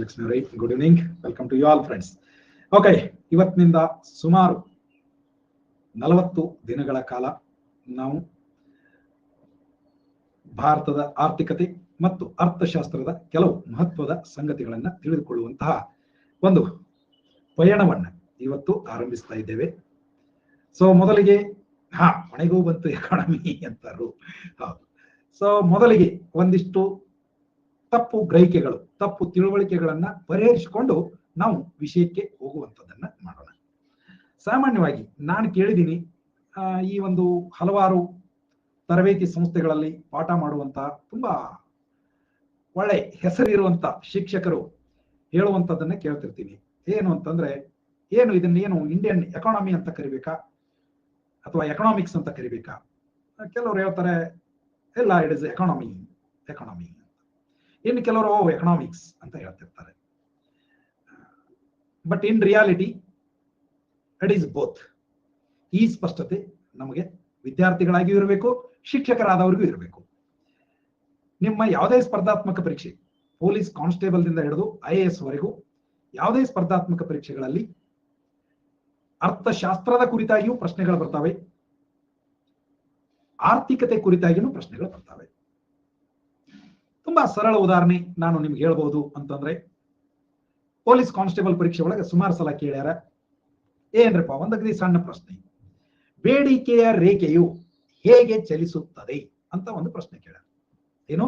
Lakshmi good evening, welcome to you all friends. Okay, ಇವತ್ತಿನಿಂದ ಸುಮಾರು 40 ದಿನಗಳ ಕಾಲ ನಾವು ಭಾರತದ ಆರ್ಥಿಕತೆ ಮತ್ತು ಅರ್ಥಶಾಸ್ತ್ರದ ಕೆಲವು ಮಹತ್ವದ ಸಂಗತಿಗಳನ್ನು ತಿಳಿದುಕೊಳ್ಳುವಂತಹ ಒಂದು ಪಯಣವನ್ನ ಇವತ್ತು ಆರಂಭಿಸ್ತಾ ಇದ್ದೇವೆ. ಸೊ ಮೊದಲಿಗೆ ಮನೆಗೂ ಬಂತು ಎಕಾನಮಿ ಅಂತಾರು. ಹೌದು. ಸೊ ಮೊದಲಿಗೆ ಒಂದಿಷ್ಟು ತಪ್ಪು ಗ್ರಹಿಕೆಗಳು, ತಪ್ಪು ತಿಳುವಳಿಕೆಗಳನ್ನ ಪರಿಹರಿಸಿಕೊಂಡು ನಾವು ವಿಷಯಕ್ಕೆ ಹೋಗುವಂಥದ್ದನ್ನ ಮಾಡೋಣ. ಸಾಮಾನ್ಯವಾಗಿ ನಾನು ಕೇಳಿದ್ದೀನಿ, ಈ ಒಂದು ಹಲವಾರು ತರಬೇತಿ ಸಂಸ್ಥೆಗಳಲ್ಲಿ ಪಾಠ ಮಾಡುವಂತಹ ತುಂಬಾ ಒಳ್ಳೆ ಹೆಸರಿರುವಂತ ಶಿಕ್ಷಕರು ಹೇಳುವಂಥದ್ದನ್ನ ಕೇಳ್ತಿರ್ತೀನಿ. ಏನು ಅಂತಂದ್ರೆ, ಇದನ್ನೇನು ಇಂಡಿಯನ್ ಎಕಾನಮಿ ಅಂತ ಕರಿಬೇಕಾ ಅಥವಾ ಎಕನಾಮಿಕ್ಸ್ ಅಂತ ಕರಿಬೇಕಾ? ಕೆಲವರು ಹೇಳ್ತಾರೆ ಇಲ್ಲ, ಇಟ್ ಇಸ್ ಎಕಾನಮಿ. ಇನ್ನು ಕೆಲವರು ಎಕನಾಮಿಕ್ಸ್ ಅಂತ ಹೇಳ್ತಿರ್ತಾರೆ. But in reality it is both. ಈ ಸ್ಪಷ್ಟತೆ ನಮಗೆ ವಿದ್ಯಾರ್ಥಿಗಳಾಗಿಯೂ ಇರಬೇಕು, ಶಿಕ್ಷಕರಾದವರಿಗೂ ಇರಬೇಕು. ನಿಮ್ಮ ಯಾವುದೇ ಸ್ಪರ್ಧಾತ್ಮಕ ಪರೀಕ್ಷೆ, ಪೊಲೀಸ್ ಕಾನ್ಸ್ಟೇಬಲ್ ದಿಂದ ಹಿಡಿದು IAS ವರೆಗೂ ಯಾವುದೇ ಸ್ಪರ್ಧಾತ್ಮಕ ಪರೀಕ್ಷೆಗಳಲ್ಲಿ ಅರ್ಥಶಾಸ್ತ್ರದ ಕುರಿತಾಗಿಯೂ ಪ್ರಶ್ನೆಗಳು ಬರ್ತವೆ, ಆರ್ಥಿಕತೆ ಕುರಿತಾಗಿಯೂ ಪ್ರಶ್ನೆಗಳು ಬರ್ತವೆ. ತುಂಬಾ ಸರಳ ಉದಾಹರಣೆ ನಾನು ನಿಮ್ಗೆ ಹೇಳ್ಬಹುದು ಅಂತಂದ್ರೆ, ಪೊಲೀಸ್ ಕಾನ್ಸ್ಟೇಬಲ್ ಪರೀಕ್ಷೆ ಒಳಗೆ ಸುಮಾರು ಸಲ ಕೇಳ್ಯಾರ, ಏನ್ರಪ್ಪ ಒಂದಗ್ರಿ ಸಣ್ಣ ಪ್ರಶ್ನೆ, ಬೇಡಿಕೆಯ ರೇಖೆಯು ಹೇಗೆ ಚಲಿಸುತ್ತದೆ ಅಂತ ಒಂದು ಪ್ರಶ್ನೆ ಕೇಳ್ಯಾರ. ಏನು,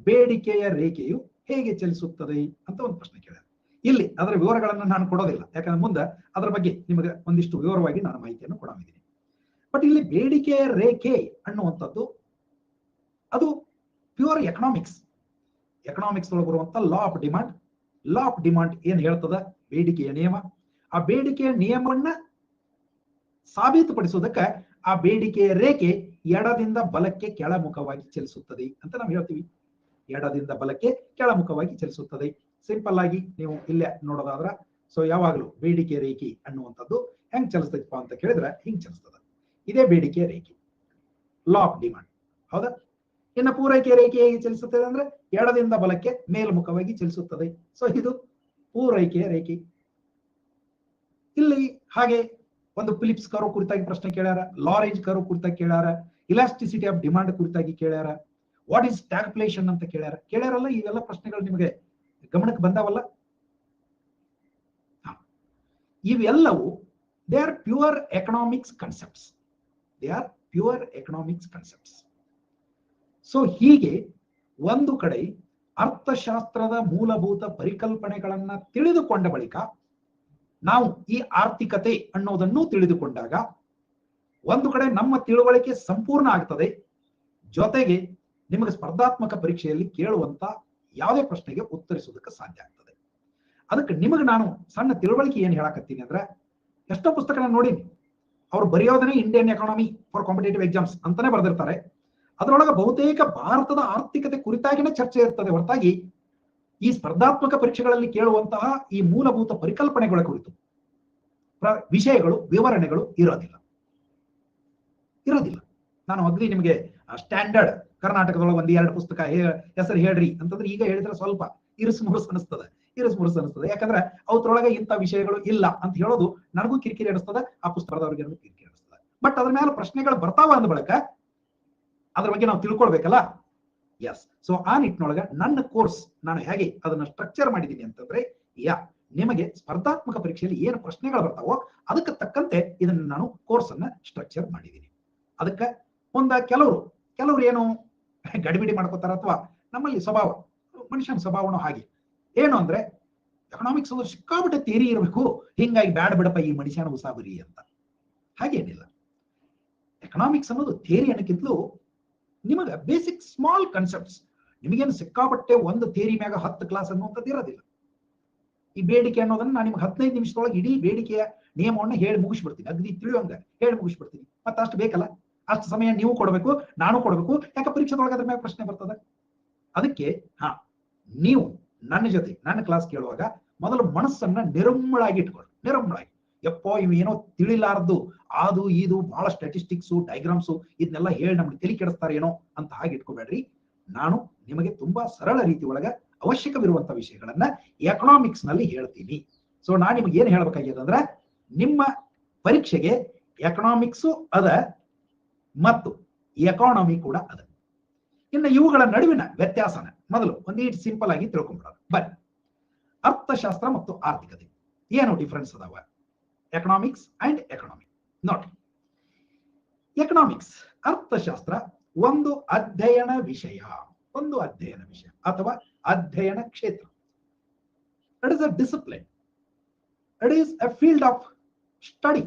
ಬೇಡಿಕೆಯ ರೇಖೆಯು ಹೇಗೆ ಚಲಿಸುತ್ತದೆ ಅಂತ ಒಂದು ಪ್ರಶ್ನೆ ಕೇಳ್ಯಾರ. ಇಲ್ಲಿ ಅದರ ವಿವರಗಳನ್ನು ನಾನು ಕೊಡೋದಿಲ್ಲ, ಯಾಕಂದ್ರೆ ಮುಂದೆ ಅದರ ಬಗ್ಗೆ ನಿಮಗೆ ಒಂದಿಷ್ಟು ವಿವರವಾಗಿ ನಾನು ಮಾಹಿತಿಯನ್ನು ಕೊಡಾಮಿದ್ದೀನಿ. ಬಟ್ ಇಲ್ಲಿ ಬೇಡಿಕೆಯ ರೇಖೆ ಅನ್ನುವಂಥದ್ದು ಅದು ಪ್ಯೂರ್ ಎಕನಾಮಿಕ್ಸ್ ಒಳಗೆ ಬರುವಂತ ಲಾ ಆಫ್ ಡಿಮಾಂಡ್ ಏನ್ ಹೇಳ್ತದ, ಬೇಡಿಕೆಯ ನಿಯಮ. ಆ ಬೇಡಿಕೆಯ ನಿಯಮವನ್ನ ಸಾಬೀತುಪಡಿಸುವುದಕ್ಕೆ ಆ ಬೇಡಿಕೆಯ ರೇಖೆ ಎಡದಿಂದ ಬಲಕ್ಕೆ ಕೆಳಮುಖವಾಗಿ ಚಲಿಸುತ್ತದೆ ಅಂತ ನಾವು ಹೇಳ್ತೀವಿ. ಎಡದಿಂದ ಬಲಕ್ಕೆ ಕೆಳಮುಖವಾಗಿ ಚಲಿಸುತ್ತದೆ. ಸಿಂಪಲ್ ಆಗಿ ನೀವು ಇಲ್ಲೇ ನೋಡೋದಾದ್ರ, ಸೊ ಯಾವಾಗಲೂ ಬೇಡಿಕೆ ರೇಖೆ ಅನ್ನುವಂಥದ್ದು ಹೆಂಗ್ ಚಲಿಸ್ತೈತಪ್ಪ ಅಂತ ಕೇಳಿದ್ರೆ ಹಿಂಗ್ ಚಲಿಸ್ತದ. ಇದೇ ಬೇಡಿಕೆಯ ರೇಖೆ, ಲಾ ಆಫ್ ಡಿಮಾಂಡ್. ಹೌದಾ? ಇನ್ನು ಪೂರೈಕೆ ರೇಖೆ ಹೇಗೆ ಚಲಿಸುತ್ತದೆ ಅಂದ್ರೆ ಎಡದಿಂದ ಬಲಕ್ಕೆ ಮೇಲ್ಮುಖವಾಗಿ ಚಲಿಸುತ್ತದೆ. ಸೊ ಇದು ಪೂರೈಕೆಯ ರೇಖೆ. ಇಲ್ಲಿ ಹಾಗೆ ಒಂದು ಫಿಲಿಪ್ಸ್ ಕರ್ವ್ ಕುರಿತಾಗಿ ಪ್ರಶ್ನೆ ಕೇಳ್ಯಾರ, ಲಾರೆಂಜ್ ಕರ್ವ್ ಕುರಿತಾಗಿ ಕೇಳ್ಯಾರ, ಇಲಾಸ್ಟಿಸಿಟಿ ಆಫ್ ಡಿಮಾಂಡ್ ಕುರಿತಾಗಿ ಕೇಳ್ಯಾರ, ವಾಟ್ ಈಸ್ ಸ್ಟ್ಯಾಗ್ಫ್ಲೇಷನ್ ಅಂತ ಕೇಳ್ಯಾರಲ್ಲ. ಇವೆಲ್ಲ ಪ್ರಶ್ನೆಗಳು ನಿಮಗೆ ಗಮನಕ್ಕೆ ಬಂದಾವಲ್ಲ. ಇವೆಲ್ಲವೂ they are pure economics concepts. So ಹೀಗೆ ಒಂದು ಕಡೆ ಅರ್ಥಶಾಸ್ತ್ರದ ಮೂಲಭೂತ ಪರಿಕಲ್ಪನೆಗಳನ್ನ ತಿಳಿದುಕೊಂಡ ಬಳಿಕ ನಾವು ಈ ಆರ್ಥಿಕತೆ ಅನ್ನೋದನ್ನು ತಿಳಿದುಕೊಂಡಾಗ ಒಂದು ಕಡೆ ನಮ್ಮ ತಿಳುವಳಿಕೆ ಸಂಪೂರ್ಣ ಆಗ್ತದೆ. ಜೊತೆಗೆ ನಿಮಗೆ ಸ್ಪರ್ಧಾತ್ಮಕ ಪರೀಕ್ಷೆಯಲ್ಲಿ ಕೇಳುವಂತ ಯಾವುದೇ ಪ್ರಶ್ನೆಗೆ ಉತ್ತರಿಸುವುದಕ್ಕೆ ಸಾಧ್ಯ ಆಗ್ತದೆ. ಅದಕ್ಕೆ ನಿಮಗೆ ನಾನು ಸಣ್ಣ ತಿಳುವಳಿಕೆ ಏನ್ ಹೇಳಕತ್ತೀನಿ ಅಂದ್ರೆ, ಎಷ್ಟೋ ಪುಸ್ತಕನ ನೋಡಿ ಅವ್ರು ಬರೆಯೋದನ್ನೇ Indian economy for competitive exams ಅಂತಾನೆ ಬರೆದಿರ್ತಾರೆ. ಅದರೊಳಗೆ ಬಹುತೇಕ ಭಾರತದ ಆರ್ಥಿಕತೆ ಕುರಿತಾಗಿನೇ ಚರ್ಚೆ ಇರ್ತದೆ ಹೊರತಾಗಿ ಈ ಸ್ಪರ್ಧಾತ್ಮಕ ಪರೀಕ್ಷೆಗಳಲ್ಲಿ ಕೇಳುವಂತಹ ಈ ಮೂಲಭೂತ ಪರಿಕಲ್ಪನೆಗಳ ಕುರಿತು ವಿಷಯಗಳು, ವಿವರಣೆಗಳು ಇರೋದಿಲ್ಲ. ನಾನು ಅಗ್ರಿ ನಿಮಗೆ ಸ್ಟ್ಯಾಂಡರ್ಡ್ ಕರ್ನಾಟಕದೊಳಗೆ 1-2 ಪುಸ್ತಕ ಹೆಸರು ಹೇಳ್ರಿ ಅಂತಂದ್ರೆ ಈಗ ಹೇಳಿದ್ರೆ ಸ್ವಲ್ಪ ಇರುಸು ಮುರುಸು ಅನಿಸ್ತದೆ. ಯಾಕಂದ್ರೆ ಅವ್ರೊಳಗೆ ಇಂಥ ವಿಷಯಗಳು ಇಲ್ಲ ಅಂತ ಹೇಳೋದು ನನಗೂ ಕಿರಿಕಿರಿ ಅನಿಸ್ತದೆ, ಆ ಪುಸ್ತಕದವ್ರಿಗೆ ಕಿರಿಕಿರಿ ಅನಿಸ್ತದೆ. ಬಟ್ ಅದ್ರ ಮೇಲೆ ಪ್ರಶ್ನೆಗಳು ಬರ್ತಾವ ಅಂದ ಬಳಿಕ ಅದ್ರ ಬಗ್ಗೆ ನಾವು ತಿಳ್ಕೊಳ್ಬೇಕಲ್ಲ. ಎಸ್. ಸೊ ಆ ನಿಟ್ಟಿನೊಳಗೆ ನನ್ನ ಕೋರ್ಸ್ ನಾನು ಹೇಗೆ ಅದನ್ನ ಸ್ಟ್ರಕ್ಚರ್ ಮಾಡಿದ್ದೀನಿ ಅಂತಂದ್ರೆ, ನಿಮಗೆ ಸ್ಪರ್ಧಾತ್ಮಕ ಪರೀಕ್ಷೆಯಲ್ಲಿ ಏನು ಪ್ರಶ್ನೆಗಳು ಬರ್ತಾವೋ ಅದಕ್ಕೆ ತಕ್ಕಂತೆ ಇದನ್ನ ನಾನು ಕೋರ್ಸ್ ಅನ್ನ ಸ್ಟ್ರಕ್ಚರ್ ಮಾಡಿದ್ದೀನಿ. ಅದಕ್ಕೆ ಮುಂದೆ ಕೆಲವರು ಏನು ಗಡಿಬಿಡಿ ಮಾಡ್ಕೋತಾರ, ಅಥವಾ ನಮ್ಮಲ್ಲಿ ಸ್ವಭಾವ, ಮನುಷ್ಯನ ಸ್ವಭಾವನೂ ಹಾಗೆ ಏನು ಅಂದ್ರೆ, ಎಕನಾಮಿಕ್ಸ್ ಅಂದ್ರೆ ಸಿಕ್ಕಾಬಿಟ್ಟೆ ಥಿಯರಿ ಇರಬೇಕು, ಹಿಂಗಾಗಿ ಬ್ಯಾಡ ಬಿಡಪ್ಪ ಈ ಮನುಷ್ಯನ ಉಸಾಬರಿ ಅಂತ. ಹಾಗೇನಿಲ್ಲ. ಎಕನಾಮಿಕ್ಸ್ ಅನ್ನೋದು ಥಿಯರಿ ಅನ್ನಕ್ಕಿಂತಲೂ ನಿಮಗೆ ಬೇಸಿಕ್ ಸ್ಮಾಲ್ ಕಾನ್ಸೆಪ್ಟ್ಸ್. ನಿಮಗೇನು ಸಿಕ್ಕಾಪಟ್ಟೆ ಒಂದು ಥಿಯರಿ ಮ್ಯಾಗ 10 ಕ್ಲಾಸ್ ಅನ್ನುವಂಥದ್ದು ಇರೋದಿಲ್ಲ. ಈ ಬೇಡಿಕೆ ಅನ್ನೋದನ್ನ ನಾನು ನಿಮ್ಗೆ 15 ನಿಮಿಷದೊಳಗೆ ಇಡೀ ಬೇಡಿಕೆಯ ನಿಯಮವನ್ನ ಹೇಳಿ ಮುಗಿಸ್ಬಿಡ್ತೀನಿ, ಅಗ್ದಿ ತಿಳಿಯೋಂಗ ಹೇಳಿ ಮುಗಿಸ್ಬಿಡ್ತೀನಿ. ಮತ್ತೆ ಅಷ್ಟು ಬೇಕಲ್ಲ, ಅಷ್ಟು ಸಮಯ ನೀವು ಕೊಡಬೇಕು, ನಾನು ಕೊಡಬೇಕು. ಯಾಕೆ ಪರೀಕ್ಷೆದೊಳಗೆ ಅದ್ರ ಮ್ಯಾಗ ಪ್ರಶ್ನೆ ಬರ್ತದೆ. ಅದಕ್ಕೆ ನೀವು ನನ್ನ ಜೊತೆ ನನ್ನ ಕ್ಲಾಸ್ ಕೇಳುವಾಗ ಮೊದಲು ಮನಸ್ಸನ್ನ ನಿರ್ಮಳಾಗಿ ಇಟ್ಕೊಳ್ಳಿ. ನಿರ್ಮಳಾಗಿ, ಯಪ್ಪೋ ಇವ್ ಏನೋ ತಿಳಿಲಾರದು ಅದು ಇದು ಬಹಳ ಸ್ಟ್ಯಾಟಿಸ್ಟಿಕ್ಸು, ಡಯಾಗ್ರಾಮ್ಸು ಇದನ್ನೆಲ್ಲ ಹೇಳಿ ನಮ್ಗೆ ತಲೆ ಕೆಡಿಸ್ತಾರೆ ಏನೋ ಅಂತ ಹಾಗೆ ಇಟ್ಕೋಬೇಡ್ರಿ. ನಾನು ನಿಮಗೆ ತುಂಬಾ ಸರಳ ರೀತಿ ಒಳಗ ಅವಶ್ಯಕವಿರುವಂತಹ ವಿಷಯಗಳನ್ನ ಎಕನಾಮಿಕ್ಸ್ ನಲ್ಲಿ ಹೇಳ್ತೀನಿ. ಸೊ ನಾನು ನಿಮ್ಗೆ ಏನ್ ಹೇಳ್ಬೇಕಾಗಿದೆ ಅಂದ್ರೆ ನಿಮ್ಮ ಪರೀಕ್ಷೆಗೆ ಎಕನಾಮಿಕ್ಸು ಅದ ಮತ್ತು ಎಕಾನಮಿ ಕೂಡ ಅದ. ಇನ್ನು ಇವುಗಳ ನಡುವಿನ ವ್ಯತ್ಯಾಸನ ಮೊದಲು ಒಂದೀಟ್ ಸಿಂಪಲ್ ಆಗಿ ತಿಳ್ಕೊಂಡ್ಬಿಡೋದು. ಬನ್ನಿ, ಅರ್ಥಶಾಸ್ತ್ರ ಮತ್ತು ಆರ್ಥಿಕತೆ ಏನು ಡಿಫರೆನ್ಸ್ ಅದಾವ? ಎಕನಾಮಿಕ್ಸ್ ಅಂಡ್ ಎಕನಾಮಿ ನೋಡಿ. ಎಕನಾಮಿಕ್ಸ್ ಅರ್ಥಶಾಸ್ತ್ರ ಒಂದು ಅಧ್ಯಯನ ವಿಷಯ, ಅಥವಾ ಅಧ್ಯಯನ ಕ್ಷೇತ್ರ. It is a discipline, it is a field of study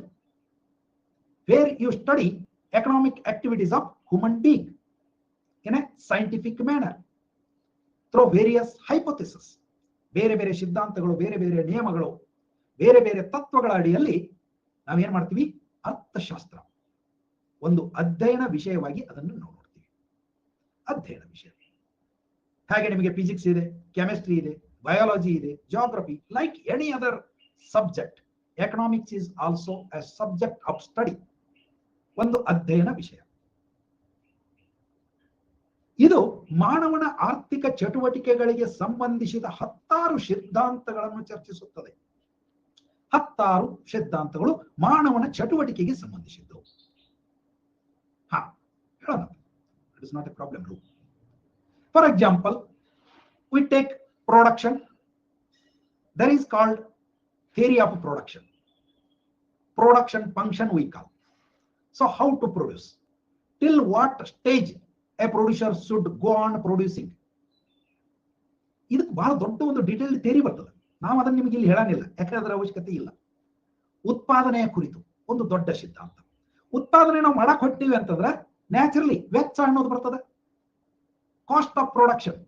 where you study economic activities of human being in a scientific manner through various hypotheses. ಬೇರೆ ಬೇರೆ ಸಿದ್ಧಾಂತಗಳು, ಬೇರೆ ಬೇರೆ ನಿಯಮಗಳು, ಬೇರೆ ಬೇರೆ ತತ್ವಗಳ ಅಡಿಯಲ್ಲಿ ನಾವೇನ್ ಮಾಡ್ತೀವಿ? ಅರ್ಥಶಾಸ್ತ್ರ ಒಂದು ಅಧ್ಯಯನ ವಿಷಯವಾಗಿ ಅದನ್ನು ನೋಡ್ತೀವಿ. ಅಧ್ಯಯನ ವಿಷಯ ಹಾಗೆ ನಿಮಗೆ ಫಿಸಿಕ್ಸ್ ಇದೆ, ಕೆಮಿಸ್ಟ್ರಿ ಇದೆ, ಬಯಾಲಜಿ ಇದೆ, geography, like any other subject economics is also A subject of study, ಒಂದು ಅಧ್ಯಯನ ವಿಷಯ. ಇದು ಮಾನವನ ಆರ್ಥಿಕ ಚಟುವಟಿಕೆಗಳಿಗೆ ಸಂಬಂಧಿಸಿದ 10 ಸಿದ್ಧಾಂತಗಳನ್ನು ಚರ್ಚಿಸುತ್ತದೆ. 10 ಸಿದ್ಧಾಂತಗಳು ಮಾನವನ ಚಟುವಟಿಕೆಗೆ ಸಂಬಂಧಿಸಿದ್ದು. ಹೇಳೋಣ, it is not A problem room. For example, we take production. That is called theory of production. Production function we call. So how to produce? Till what stage a producer should go on producing? ಇದಕ್ಕೆ ಬಹಳ ದೊಡ್ಡ ಒಂದು detail theory ಬರ್ತದೆ. ನಾವು ಅದನ್ನು ನಿಮಗೆ ಇಲ್ಲಿ ಹೇಳಂಗಿಲ್ಲ, ಯಾಕಂದ್ರೆ ಅದರ ಅವಶ್ಯಕತೆ ಇಲ್ಲ. ಉತ್ಪಾದನೆಯ ಕುರಿತು ಒಂದು ದೊಡ್ಡ ಸಿದ್ಧಾಂತ. ಉತ್ಪಾದನೆ ನಾವು ಮಾಡಕ್ ಹೊಟ್ಟಿವಿ ಅಂತಂದ್ರೆ ನ್ಯಾಚುರಲಿ ವೆಚ್ಚ ಅನ್ನೋದು ಬರ್ತದೆ. Cost of production,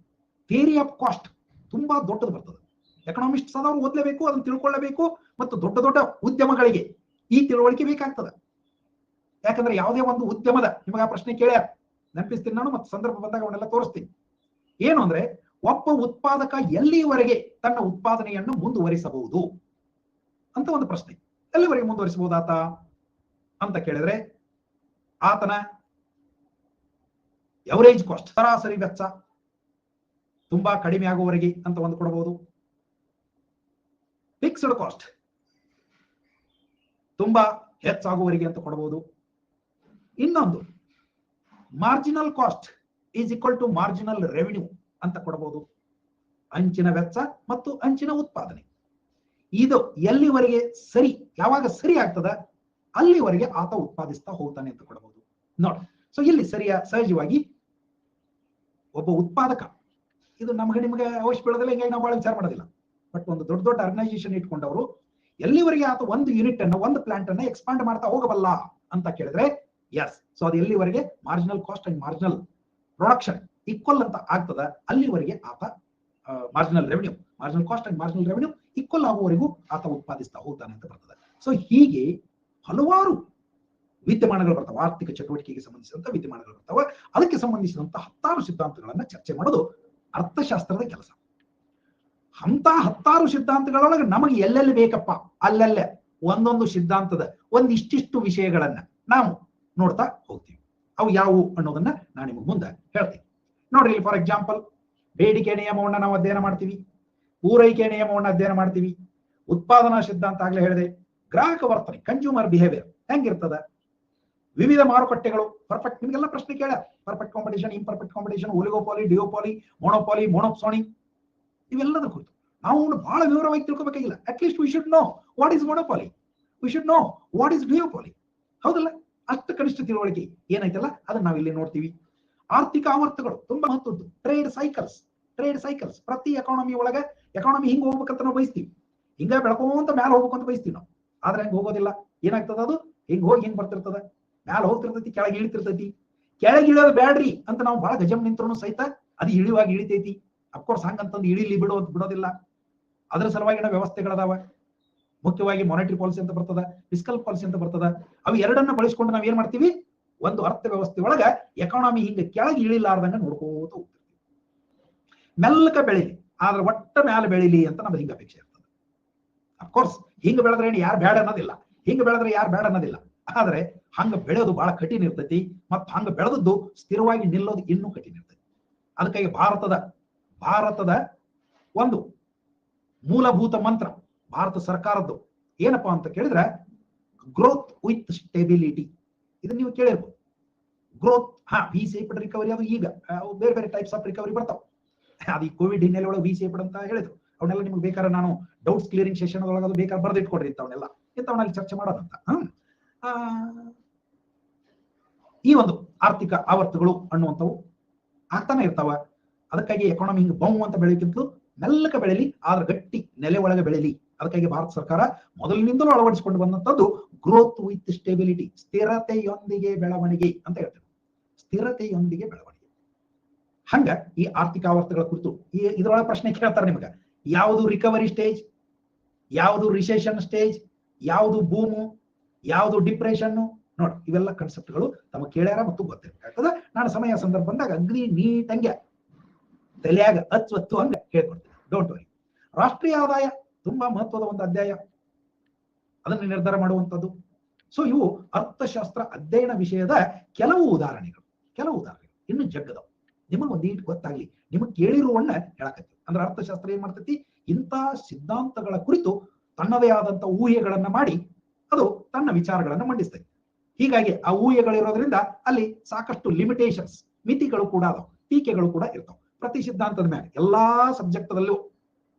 theory of cost ತುಂಬಾ ದೊಡ್ಡದು ಬರ್ತದೆ. ಎಕನಾಮಿಸ್ಟ್ಸ್ ಆದವರು ಓದಲೇಬೇಕು, ಅದನ್ನು ತಿಳ್ಕೊಳ್ಳಬೇಕು. ಮತ್ತು ದೊಡ್ಡ ದೊಡ್ಡ ಉದ್ಯಮಗಳಿಗೆ ಈ ತಿಳುವಳಿಕೆ ಬೇಕಾಗ್ತದೆ. ಯಾಕಂದ್ರೆ ಯಾವುದೇ ಒಂದು ಉದ್ಯಮದ ನಿಮಗೆ ಆ ಪ್ರಶ್ನೆ ಕೇಳ್ಯಾರ, ನೆನಪಿಸ್ತೀನಿ ನಾನು, ಮತ್ತು ಸಂದರ್ಭ ಬಂದಾಗ ಅವನ್ನೆಲ್ಲ ತೋರಿಸ್ತೀನಿ. ಏನು ಅಂದ್ರೆ, ಒಬ್ಬ ಉತ್ಪಾದಕ ಎಲ್ಲಿವರೆಗೆ ತನ್ನ ಉತ್ಪಾದನೆಯನ್ನು ಮುಂದುವರಿಸಬಹುದು ಅಂತ ಒಂದು ಪ್ರಶ್ನೆ. ಎಲ್ಲಿವರೆಗೆ ಮುಂದುವರಿಸಬಹುದಾತ ಅಂತ ಕೇಳಿದ್ರೆ, ಆತನ ಎವರೇಜ್ ಕಾಸ್ಟ್, ಸರಾಸರಿ ವೆಚ್ಚ ತುಂಬಾ ಕಡಿಮೆ ಆಗುವವರೆಗೆ ಅಂತ ಒಂದು ಕೊಡಬಹುದು. ಫಿಕ್ಸ್ಡ್ ಕಾಸ್ಟ್ ತುಂಬಾ ಹೆಚ್ಚಾಗುವವರೆಗೆ ಅಂತ ಕೊಡಬಹುದು. ಇನ್ನೊಂದು marginal cost is equal to marginal revenue ಅಂತ ಕೊಡಬಹುದು. ಅಂಚಿನ ವೆಚ್ಚ ಮತ್ತು ಅಂಚಿನ ಉತ್ಪಾದನೆ ಇದು ಎಲ್ಲಿವರೆಗೆ ಸರಿ, ಯಾವಾಗ ಸರಿ ಆಗ್ತದ ಅಲ್ಲಿವರೆಗೆ ಆತ ಉತ್ಪಾದಿಸ್ತಾ ಹೋಗ್ತಾನೆ ಅಂತ ಕೊಡಬಹುದು. ನೋಡಿ, ಸೊ ಇಲ್ಲಿ ಸಹಜವಾಗಿ ಒಬ್ಬ ಉತ್ಪಾದಕ, ಇದು ನಿಮಗೆ ಅವಶ್ಯ ಬೀಳೋದಿಲ್ಲ, ಹಿಂಗಾಗಿ ನಾವು ಬಹಳ ವಿಚಾರ ಮಾಡೋದಿಲ್ಲ. ಬಟ್ ಒಂದು ದೊಡ್ಡ ದೊಡ್ಡ ಆರ್ಗನೈಸೇಷನ್ ಇಟ್ಕೊಂಡವರು ಎಲ್ಲಿವರೆಗೆ ಆತ ಒಂದು ಯೂನಿಟ್ ಅನ್ನು, ಒಂದು ಪ್ಲಾಂಟ್ ಅನ್ನ ಎಕ್ಸ್ಪಾಂಡ್ ಮಾಡ್ತಾ ಹೋಗಬಲ್ಲ ಅಂತ ಕೇಳಿದ್ರೆ ಎಸ್. ಸೊ ಅದು ಎಲ್ಲಿವರೆಗೆ marginal cost and marginal production equal ಅಂತ ಆಗ್ತದ ಅಲ್ಲಿವರೆಗೆ ಆತ marginal revenue, marginal cost and marginal revenue equal ಆಗುವವರೆಗೂ ಆತ ಉತ್ಪಾದಿಸ್ತಾ ಹೋಗ್ತಾನೆ ಅಂತ ಬರ್ತದೆ. ಸೊ ಹೀಗೆ ಹಲವಾರು ವಿದ್ಯಮಾನಗಳು ಬರ್ತಾವ, ಆರ್ಥಿಕ ಚಟುವಟಿಕೆಗೆ ಸಂಬಂಧಿಸಿದಂತ ವಿದ್ಯಮಾನಗಳು ಬರ್ತಾವ. ಅದಕ್ಕೆ ಸಂಬಂಧಿಸಿದಂತ 10 ಸಿದ್ಧಾಂತಗಳನ್ನ ಚರ್ಚೆ ಮಾಡೋದು ಅರ್ಥಶಾಸ್ತ್ರದ ಕೆಲಸ. ಅಂತ 10 ಸಿದ್ಧಾಂತಗಳೊಳಗೆ ನಮಗೆ ಎಲ್ಲೆಲ್ಲಿ ಬೇಕಪ್ಪ ಅಲ್ಲೆಲ್ಲೇ ಒಂದೊಂದು ಸಿದ್ಧಾಂತದ ಒಂದಿಷ್ಟಿಷ್ಟು ವಿಷಯಗಳನ್ನ ನಾವು ನೋಡ್ತಾ ಹೋಗ್ತೀವಿ. ಅವು ಯಾವುವು ಅನ್ನೋದನ್ನ ನಾನು ನಿಮಗೆ ಮುಂದೆ ಹೇಳ್ತೀನಿ. ನೋಡ್ರಿ, ಫಾರ್ ಎಕ್ಸಾಂಪಲ್, ಬೇಡಿಕೆ ನಿಯಮವನ್ನ ನಾವು ಅಧ್ಯಯನ ಮಾಡ್ತೀವಿ, ಪೂರೈಕೆ ನಿಯಮವನ್ನ ಅಧ್ಯಯನ ಮಾಡ್ತೀವಿ, ಉತ್ಪಾದನಾ ಸಿದ್ಧಾಂತ ಆಗ್ಲೇ ಹೇಳಿದೆ, ಗ್ರಾಹಕ ವರ್ತನೆ ಕನ್ಸ್ಯೂಮರ್ ಬಿಹೇವಿಯರ್ ಹೆಂಗಿರ್ತದ, ವಿವಿಧ ಮಾರುಕಟ್ಟೆಗಳು, ಪರ್ಫೆಕ್ಟ್, ನಿಮಗೆಲ್ಲ ಪ್ರಶ್ನೆ ಕೇಳ, perfect competition, imperfect competition, oligopoly, duopoly, monopoly, monopsony, ಇವೆಲ್ಲದರ ಕುರಿತು ನಾವು ಬಹಳ ವಿವರವಾಗಿ ತಿಳ್ಕೊಬೇಕಾಗಿಲ್ಲ. At least we should know what is monopoly, we should know what is duopoly. ಹೌದಲ್ಲ? ಅಷ್ಟು ಕನಿಷ್ಠ ತಿಳುವಳಿಕೆ ಏನೈತಲ್ಲ ಅದನ್ನ ನಾವು ಇಲ್ಲಿ ನೋಡ್ತೀವಿ. ಆರ್ಥಿಕ ಆವರ್ತಗಳು ತುಂಬಾ ಮಹತ್ವದ್ದು. ಟ್ರೇಡ್ ಸೈಕಲ್ಸ್ ಪ್ರತಿ ಎಕಾನಮಿ ಒಳಗೆ ಎಕಾನಮಿ ಹಿಂಗ್ ಹೋಗ್ಬೇಕಂತ ನಾವು ಬಯಸ್ತೀವಿ, ಹಿಂಗ ಬೆಳ್ಕೊಂತ ಮ್ಯಾಲ ಹೋಗ್ಬೇಕು ಅಂತ ಬಯಸ್ತೀವಿ ನಾವು. ಆದ್ರೆ ಹಂಗ ಹೋಗೋದಿಲ್ಲ. ಏನಾಗ್ತದ, ಅದು ಹಿಂಗ್ ಹೋಗಿ ಹಿಂಗ್ ಬರ್ತಿರ್ತದ, ಮ್ಯಾಲ ಹೋಗ್ತಿರ್ತೈತಿ, ಕೆಳಗೆ ಇಳಿತಿರ್ತೈತಿ. ಕೆಳಗೆ ಇಳಿಯೋದು ಬ್ಯಾಡ್ರಿ ಅಂತ ನಾವು ಬಹಳ ಗಜಮ್ ನಿಂತ್ರು ಸಹಿತ ಅದು ಇಳಿವಾಗಿ ಇಳಿತೈತಿ. ಅಫ್ಕೋರ್ಸ್ ಹಂಗಂತಂದು ಇಳಿಲಿ ಬಿಡೋದಿಲ್ಲ. ಅದರ ಸಲುವಾಗಿನ ವ್ಯವಸ್ಥೆಗಳದಾವ. ಮುಖ್ಯವಾಗಿ ಮಾನಿಟರಿ ಪಾಲಿಸಿ ಅಂತ ಬರ್ತದ, ಫಿಸ್ಕಲ್ ಪಾಲಿಸಿ ಅಂತ ಬರ್ತದ. ಅವು ಎರಡನ್ನ ಬಳಸಿಕೊಂಡು ನಾವ್ ಏನ್ ಮಾಡ್ತೀವಿ, ಒಂದು ಅರ್ಥ ವ್ಯವಸ್ಥೆ ಒಳಗ ಎಕಾನಮಿ ಹಿಂಗ ಕೆಳಗೆ ಇಳಿಲಾರ್ದಂಗ ನೋಡ್ಕೋತ ಹೋಗ್ತೀವಿ. ಮೆಲ್ಲಕ ಬೆಳಿಲಿ, ಆದ್ರೆ ಒಟ್ಟ ಮ್ಯಾಲ ಬೆಳಿಲಿ ಅಂತ ನಮ್ದು ಹಿಂಗ ಅಪೇಕ್ಷೆ ಇರ್ತದೆ. ಅಫ್ಕೋರ್ಸ್ ಹಿಂಗ ಬೆಳೆದ್ರೆ ಯಾರು ಬೇಡ ಅನ್ನೋದಿಲ್ಲ, ಹಿಂಗ ಬೆಳೆದ್ರೆ ಯಾರು ಬೇಡ ಅನ್ನೋದಿಲ್ಲ. ಆದ್ರೆ ಹಂಗ ಬೆಳೆಯೋದು ಬಹಳ ಕಠಿಣ ಇರ್ತೈತಿ. ಮತ್ತ ಹಂಗ ಬೆಳೆದದ್ದು ಸ್ಥಿರವಾಗಿ ನಿಲ್ಲೋದು ಇನ್ನೂ ಕಠಿಣ ಇರ್ತೈತಿ. ಅದಕ್ಕಾಗಿ ಭಾರತದ ಒಂದು ಮೂಲಭೂತ ಮಂತ್ರ ಭಾರತ ಸರ್ಕಾರದ್ದು ಏನಪ್ಪಾ ಅಂತ ಕೇಳಿದ್ರೆ ಗ್ರೋತ್ ವಿತ್ ಸ್ಟೆಬಿಲಿಟಿ. ಇದನ್ನ ನೀವು ಕೇಳಿರ್ಬೋದು. ಗ್ರೋತ್, ವಿ ಸೇಪಡ್ ರಿಕವರಿ, ಅದು ಈಗ ಬೇರೆ ಬೇರೆ ಟೈಪ್ಸ್ ಆಫ್ ರಿಕವರಿ ಬರ್ತಾವ. ಅದು ಈ ಕೋವಿಡ್ ಹಿನ್ನೆಲೆ ಒಳಗೆ ವಿ ಸೇಪಡ್ ಅಂತ ಹೇಳಿದ್ರು. ಅವನ್ನೆಲ್ಲ ನಿಮ್ಗೆ ಬೇಕಾದ್ರೆ ನಾನು ಡೌಟ್ಸ್ ಕ್ಲಿಯರಿಂಗ್ ಸೆಷನ್ ಒಳಗೆ ಅದು ಬೇಕಾದ್ರೆ ಬರೆದಿಟ್ಕೊಡ್ರಿ ಇಂಥವನ್ನೆಲ್ಲ, ಇಂಥವನ್ನಲ್ಲಿ ಚರ್ಚೆ ಮಾಡೋದಂತ. ಈ ಒಂದು ಆರ್ಥಿಕ ಆವರ್ತಗಳು ಅನ್ನುವಂಥವು ಆಗ್ತಾನೆ ಇರ್ತಾವ. ಅದಕ್ಕಾಗಿ ಎಕಾನಮಿ ಹಿಂಗೆ ಬೌ ಅಂತ ಬೆಳೆಯಕ್ಕಿಂತಲೂ ಮೆಲ್ಲಕ ಬೆಳೆಯಲಿ, ಆದ್ರೆ ಗಟ್ಟಿ ನೆಲೆ ಒಳಗೆ ಬೆಳೆಯಲಿ. ಅದಕ್ಕಾಗಿ ಭಾರತ ಸರ್ಕಾರ ಮೊದಲಿನಿಂದಲೂ ಅಳವಡಿಸಿಕೊಂಡು ಬಂದಂಥದ್ದು ಗ್ರೋತ್ ವಿತ್ ಸ್ಟೆಬಿಲಿಟಿ, ಸ್ಥಿರತೆಯೊಂದಿಗೆ ಬೆಳವಣಿಗೆ ಅಂತ ಹೇಳ್ತೇವೆ. ಸ್ಥಿರತೆಯೊಂದಿಗೆ ಬೆಳವಣಿಗೆ. ಹಂಗ ಈ ಆರ್ಥಿಕ ಆವರ್ತಗಳ ಕುರಿತು ಇದರೊಳಗೆ ಪ್ರಶ್ನೆ ಕೇಳ್ತಾರೆ ನಿಮ್ಗೆ, ಯಾವುದು ರಿಕವರಿ ಸ್ಟೇಜ್, ಯಾವುದು ರಿಸೆಷನ್ ಸ್ಟೇಜ್, ಯಾವುದು ಬೂಮು, ಯಾವುದು ಡಿಪ್ರೆಷನ್. ನೋಡಿ, ಇವೆಲ್ಲ ಕಾನ್ಸೆಪ್ಟ್ಗಳು ತಮ್ಮ ಕೇಳ್ಯಾರ ಮತ್ತು ಗೊತ್ತಿರ್ಬೇಕಾಗ್ತದ. ನಾನು ಸಮಯ ಸಂದರ್ಭ ಬಂದಾಗ ಅಗ್ನಿ ನೀಟಂಗೆ ತಲೆಯಾಗ ಅಚ್ಚೊತ್ತು ಹಂಗ ಹೇಳ್ಕೊಡ್ತೀನಿ, ಡೋಂಟ್ ವರಿ. ರಾಷ್ಟ್ರೀಯ ಆದಾಯ ತುಂಬಾ ಮಹತ್ವದ ಒಂದು ಅಧ್ಯಾಯ, ಅದನ್ನು ನಿರ್ಧಾರ ಮಾಡುವಂಥದ್ದು. ಸೊ ಇವು ಅರ್ಥಶಾಸ್ತ್ರ ಅಧ್ಯಯನ ವಿಷಯದ ಕೆಲವು ಉದಾಹರಣೆಗಳು. ಇನ್ನು ಜಗ್ಗದವು ನಿಮಗೆ ಒಂದೀಟ್ ಗೊತ್ತಾಗ್ಲಿ, ನಿಮಗೆ ಕೇಳಿರುವನ್ನ ಹೇಳಕತ್ತೀವಿ. ಅಂದ್ರೆ ಅರ್ಥಶಾಸ್ತ್ರ ಏನ್ ಮಾಡ್ತೈತಿ, ಇಂಥ ಸಿದ್ಧಾಂತಗಳ ಕುರಿತು ತನ್ನದೇ ಆದಂತ ಊಹೆಗಳನ್ನ ಮಾಡಿ ಅದು ತನ್ನ ವಿಚಾರಗಳನ್ನ ಮಂಡಿಸ್ತೈತಿ. ಹೀಗಾಗಿ ಆ ಊಹೆಗಳಿರೋದ್ರಿಂದ ಅಲ್ಲಿ ಸಾಕಷ್ಟು ಲಿಮಿಟೇಷನ್ಸ್, ಮಿತಿಗಳು ಕೂಡ ಅದಾವ, ಟೀಕೆಗಳು ಕೂಡ ಇರ್ತಾವ ಪ್ರತಿ ಸಿದ್ಧಾಂತದ ಮೇಲೆ. ಎಲ್ಲಾ ಸಬ್ಜೆಕ್ಟ್ದಲ್ಲೂ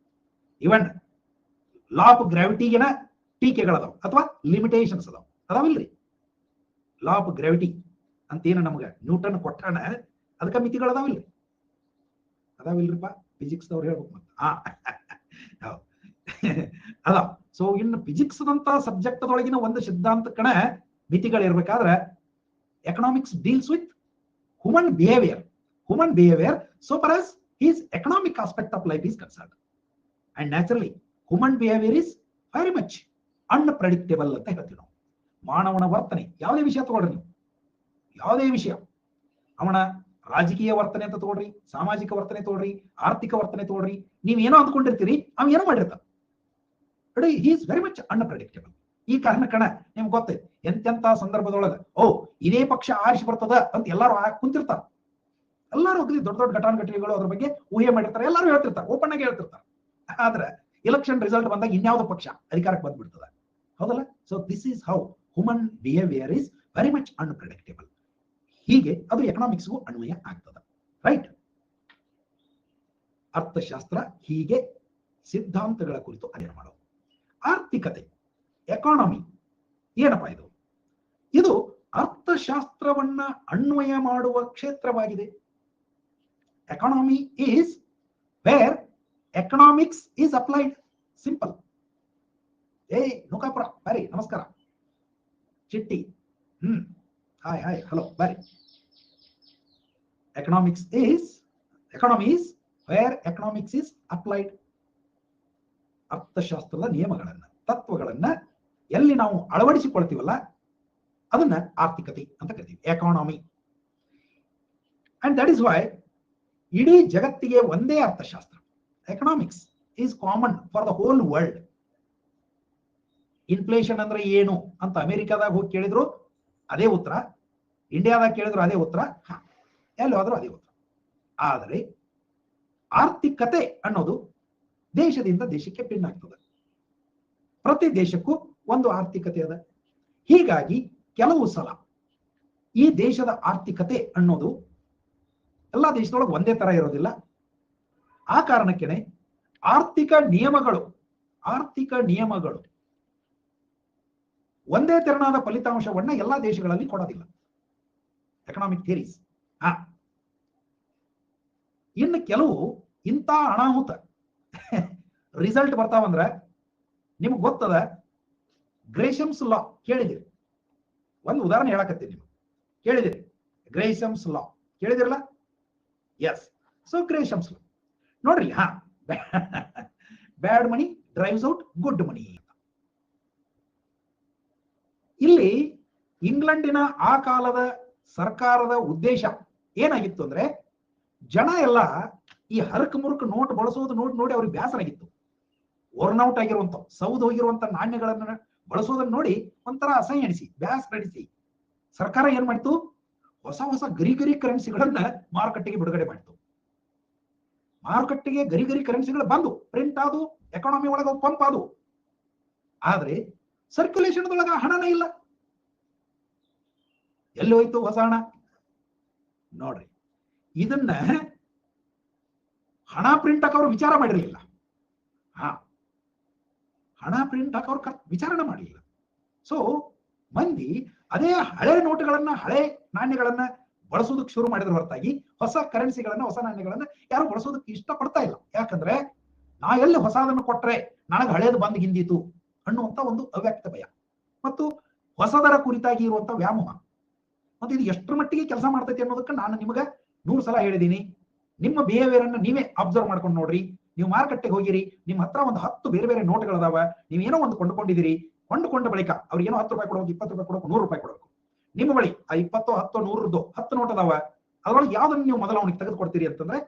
ಇವನ್ ಲಾ ಆಫ್ ಗ್ರಾವಿಟಿಗೆನ ಟೀಕೆಗಳದಾವ ಅಥವಾ ಲಿಮಿಟೇಷನ್ಸ್ ಅದಾವಿಲ್ರಿ. ಲಾ ಆಫ್ ಗ್ರಾವಿಟಿ ಅಂತ ಏನು ನಮ್ಗೆ ನ್ಯೂಟನ್ ಕೊಟ್ಟಾನ, ಅದಕ್ಕೆ ಮಿತಿಗಳದಾವಿಲ್ರಿ? ಅದಾವಿಲ್ರಿಪ್ಪ, ಫಿಸಿಕ್ಸ್ ಅವ್ರು ಹೇಳ್ಬೇಕು ಮತ್ತೆ. ಅದಾವ. ಸೊ ಇನ್ನು ಫಿಸಿಕ್ಸ್ ಅಂತ ಸಬ್ಜೆಕ್ಟ್ ದೊಳಗಿನ ಒಂದು ಸಿದ್ಧಾಂತಕ್ಕನ ಮಿತಿಗಳಿರ್ಬೇಕಾದ್ರೆ economics deals with human behavior so far as his economic aspect of life is concerned, and naturally human behavior is very much unpredictable ಅಂತ ಹೇಳ್ತೀವಿ ನಾವು. ಮಾನವನ ವರ್ತನೆ ಯಾವುದೇ ವಿಷಯ ತಗೊಳ್ರಿ ನೀವು, ಯಾವುದೇ ವಿಷಯ, ಅವನ ರಾಜಕೀಯ ವರ್ತನೆ ಅಂತ ತಗೊಳ್ರಿ, ಸಾಮಾಜಿಕ ವರ್ತನೆ ತಗೊಳ್ರಿ, ಆರ್ಥಿಕ ವರ್ತನೆ ತಗೊಳ್ರಿ, ನೀವೇನೋ ಅಂದ್ಕೊಂಡಿರ್ತೀರಿ, ಅವ ಏನೋ ಮಾಡಿರ್ತಾನ. He is very much unpredictable. ಈ ಕಾರಣಕ್ಕಣ ನಿಮ್ಗೆ ಗೊತ್ತೈತಿ, ಎಂತೆಂತ ಸಂದರ್ಭದೊಳಗ ಇದೇ ಪಕ್ಷ ಆರಿಸಿ ಬರ್ತದ ಅಂತ ಎಲ್ಲಾರು ಕುಂತಿರ್ತಾರ. ಎಲ್ಲಾರು ದೊಡ್ಡ ದೊಡ್ಡ ಘಟಾನುಘಟಿಗಳು ಅದ್ರ ಬಗ್ಗೆ ಊಹೆ ಮಾಡಿರ್ತಾರೆ, ಎಲ್ಲಾರು ಹೇಳ್ತಿರ್ತಾರೆ, ಓಪನ್ ಆಗಿ ಹೇಳ್ತಿರ್ತಾರೆ. ಆದ್ರೆ ಎಲೆಕ್ಷನ್ ರಿಸಲ್ಟ್ ಬಂದಾಗ ಇನ್ಯಾವುದೋ ಪಕ್ಷ ಅಧಿಕಾರಕ್ಕೆ ಬಂದ್ಬಿಡ್ತದ, ಹೌದಲ್ಲ? So this is how human behaviour is very much unpredictable. ಹೀಗೆ ಅದು ಎಕನಾಮಿಕ್ಸ್ಗೂ ಅನ್ವಯ ಆಗ್ತದ, ರೈಟ್? ಅರ್ಥಶಾಸ್ತ್ರ ಹೀಗೆ ಸಿದ್ಧಾಂತಗಳ ಕುರಿತು ಅಧ್ಯಯನ ಮಾಡೋದು. ಆರ್ಥಿಕತೆ, ಎಕಾನಮಿ ಏನಪ್ಪಾ ಇದು? ಇದು ಅರ್ಥಶಾಸ್ತ್ರವನ್ನ ಅನ್ವಯ ಮಾಡುವ ಕ್ಷೇತ್ರವಾಗಿದೆ. Economy is where economics is applied. Simple. ನೌಕಾಪುರ ಬರಿ, ನಮಸ್ಕಾರ. ಚಿಟ್ಟಿ, ಹಾಯ್ ಹಲೋ, ಬರಿ. Economy is where economics is applied. ಅರ್ಥಶಾಸ್ತ್ರದ ನಿಯಮಗಳನ್ನ, ತತ್ವಗಳನ್ನ ಎಲ್ಲಿ ನಾವು ಅಳವಡಿಸಿಕೊಳ್ತೀವಲ್ಲ ಅದನ್ನ ಆರ್ಥಿಕತೆ ಅಂತ ಕರಿತೀವಿ, economy. And that is why ಇಡೀ ಜಗತ್ತಿಗೆ ಒಂದೇ ಅರ್ಥಶಾಸ್ತ್ರ. Economics is common for the whole world. Inflation ಅಂದ್ರೆ ಏನು ಅಂತ ಅಮೆರಿಕಾದಾಗ ಹೋಗಿ ಕೇಳಿದ್ರು ಅದೇ ಉತ್ತರ, ಇಂಡಿಯಾದಾಗ ಕೇಳಿದ್ರು ಅದೇ ಉತ್ತರ, ಎಲ್ಲಿ ಹೋದ್ರು ಅದೇ ಉತ್ತರ. ಆದರೆ ಆರ್ಥಿಕತೆ ಅನ್ನೋದು ದೇಶದಿಂದ ದೇಶಕ್ಕೆ ಭಿನ್ನ ಆಗ್ತದೆ. ಪ್ರತಿ ದೇಶಕ್ಕೂ ಒಂದು ಆರ್ಥಿಕತೆ ಅದ. ಹೀಗಾಗಿ ಕೆಲವು ಸಲ ಈ ದೇಶದ ಆರ್ಥಿಕತೆ ಅನ್ನೋದು ಎಲ್ಲಾ ದೇಶದೊಳಗೆ ಒಂದೇ ತರ ಇರೋದಿಲ್ಲ. ಆ ಕಾರಣಕ್ಕೇನೆ ಆರ್ಥಿಕ ನಿಯಮಗಳು ಒಂದೇ ತೆರನಾದ ಫಲಿತಾಂಶವನ್ನ ಎಲ್ಲಾ ದೇಶಗಳಲ್ಲಿ ಕೊಡೋದಿಲ್ಲ. Economic theories. ಇನ್ನು ಕೆಲವು ಇಂಥ ಅನಾಹುತ ರಿಸಲ್ಟ್ ಬರ್ತಾವಂದ್ರೆ ನಿಮ್ಗೆ ಗೊತ್ತದ, ಗ್ರೇಷಮ್ಸ್ ಲಾ ಕೇಳಿದಿರಿ? ಒಂದು ಉದಾಹರಣೆ ಹೇಳಕತ್ತೀನಿ, ನಿಮ್ಗೆ ಕೇಳಿದಿರಿ? ಗ್ರೇಷಮ್ಸ್ ಲಾ ಕೇಳಿದಿರಲ್ಲ? ಎಸ್. ಸೊ ಗ್ರೇಷಮ್ಸ್ ಲಾ ನೋಡ್ರಿ, ಬ್ಯಾಡ್ ಮನಿ ಡ್ರೈವ್ಸ್ ಔಟ್ ಗುಡ್ ಮನಿ. ಇಲ್ಲಿ ಇಂಗ್ಲೆಂಡಿನ ಆ ಕಾಲದ ಸರ್ಕಾರದ ಉದ್ದೇಶ ಏನಾಗಿತ್ತು ಅಂದ್ರೆ, ಜನ ಎಲ್ಲ ಈ ಹರಕ್ ಮುರುಕ್ ನೋಟ್ ಬಳಸೋದು ನೋಡಿ ಅವ್ರಿಗೆ ಬೇಸರ ಆಗಿತ್ತು. ವರ್ನೌಟ್ ಆಗಿರುವಂತ, ಸೌದು ಹೋಗಿರುವಂತ ನಾಣ್ಯಗಳನ್ನ ಬಳಸೋದನ್ನ ನೋಡಿ ಒಂಥರ ಅಸಹ್ಯ ಅನಿಸಿ, ಬೇಸರ ಅನಿಸಿ ಸರ್ಕಾರ ಏನ್ ಮಾಡ್ತು, ಹೊಸ ಗರಿ ಕರೆನ್ಸಿಗಳನ್ನ ಮಾರುಕಟ್ಟೆಗೆ ಬಿಡುಗಡೆ ಮಾಡ್ತು. ಮಾರುಕಟ್ಟೆಗೆ ಗರಿ ಗರಿ ಕರೆನ್ಸಿಗಳು ಬಂದು ಪ್ರಿಂಟ್ ಆದು, ಎಕಾನಮಿ ಒಳಗೆ ಪಂಪ್ ಆದು. ಆದ್ರೆ ಸರ್ಕ್ಯುಲೇಷನ್ ಒಳಗ ಹಣನೇ ಇಲ್ಲ. ಎಲ್ಲಿ ಹೋಯ್ತು ಹೊಸ ಹಣ? ನೋಡ್ರಿ, ಇದನ್ನ ಹಣ ಪ್ರಿಂಟ್ ಹಾಕೋರು ವಿಚಾರ ಮಾಡಿರಲಿಲ್ಲ. ಹಣ ಪ್ರಿಂಟ್ ಹಾಕೋರು ವಿಚಾರಣೆ ಮಾಡಲಿಲ್ಲ. ಸೊ ಮಂದಿ ಅದೇ ಹಳೆ ನೋಟುಗಳನ್ನ, ಹಳೆ ನಾಣ್ಯಗಳನ್ನ ಬಳಸೋದಕ್ಕೆ ಶುರು ಮಾಡಿದ್ರ ಹೊರತಾಗಿ ಹೊಸ ಕರೆನ್ಸಿಗಳನ್ನ, ಹೊಸ ನಾಣ್ಯಗಳನ್ನ ಯಾರು ಬಳಸೋದಕ್ಕೆ ಇಷ್ಟಪಡ್ತಾ ಇಲ್ಲ. ಯಾಕಂದ್ರೆ ನಾ ಎಲ್ಲಿ ಹೊಸದನ್ನು ಕೊಟ್ರೆ ನನಗೆ ಹಳೇದು ಬಂದ್ ಹಿಂದಿತು ಅನ್ನುವಂತ ಒಂದು ಅವ್ಯಕ್ತ ಭಯ ಮತ್ತು ಹೊಸದರ ಕುರಿತಾಗಿ ಇರುವಂತ ವ್ಯಾಮೋಹ. ಮತ್ತೆ ಇದು ಎಷ್ಟರ ಮಟ್ಟಿಗೆ ಕೆಲಸ ಮಾಡ್ತೈತಿ ಅನ್ನೋದಕ್ಕೆ ನಾನು ನಿಮಗೆ 100 ಸಲ ಹೇಳಿದೀನಿ. ನಿಮ್ಮ ಬಿಹೇವಿಯರ್ ಅನ್ನ ನೀವೇ ಅಬ್ಸರ್ವ್ ಮಾಡ್ಕೊಂಡು ನೋಡ್ರಿ. ನೀವು ಮಾರುಕಟ್ಟೆಗೆ ಹೋಗಿರಿ, ನಿಮ್ಮ ಹತ್ರ ಒಂದು 10 ಬೇರೆ ಬೇರೆ ನೋಟ್ಗಳದಾವ, ನೀವೇನೋ ಒಂದು ಕೊಂಡುಕೊಂಡಿದ್ದೀರಿ. ಕೊಂಡುಕೊಂಡ ಬಳಿಕ ಅವ್ರಿಗೇನೋ 10 ರೂಪಾಯಿ ಕೊಡಬೇಕು, 20 ರೂಪಾಯಿ ಕೊಡಬೇಕು, 100 ರೂಪಾಯಿ ಕೊಡಬೇಕು. ನಿಮ್ಮ ಬಳಿ ಆ 20, 10, 100 10 ನೋಟ್ ಅದಾವ. ಅದ್ರೊಳಗೆ ಯಾವ್ದನ್ನ ನೀವು ಮೊದಲು ಅವನಿಗೆ ತೆಗೆದುಕೊಡ್ತೀರಿ ಅಂತಂದ್ರೆ,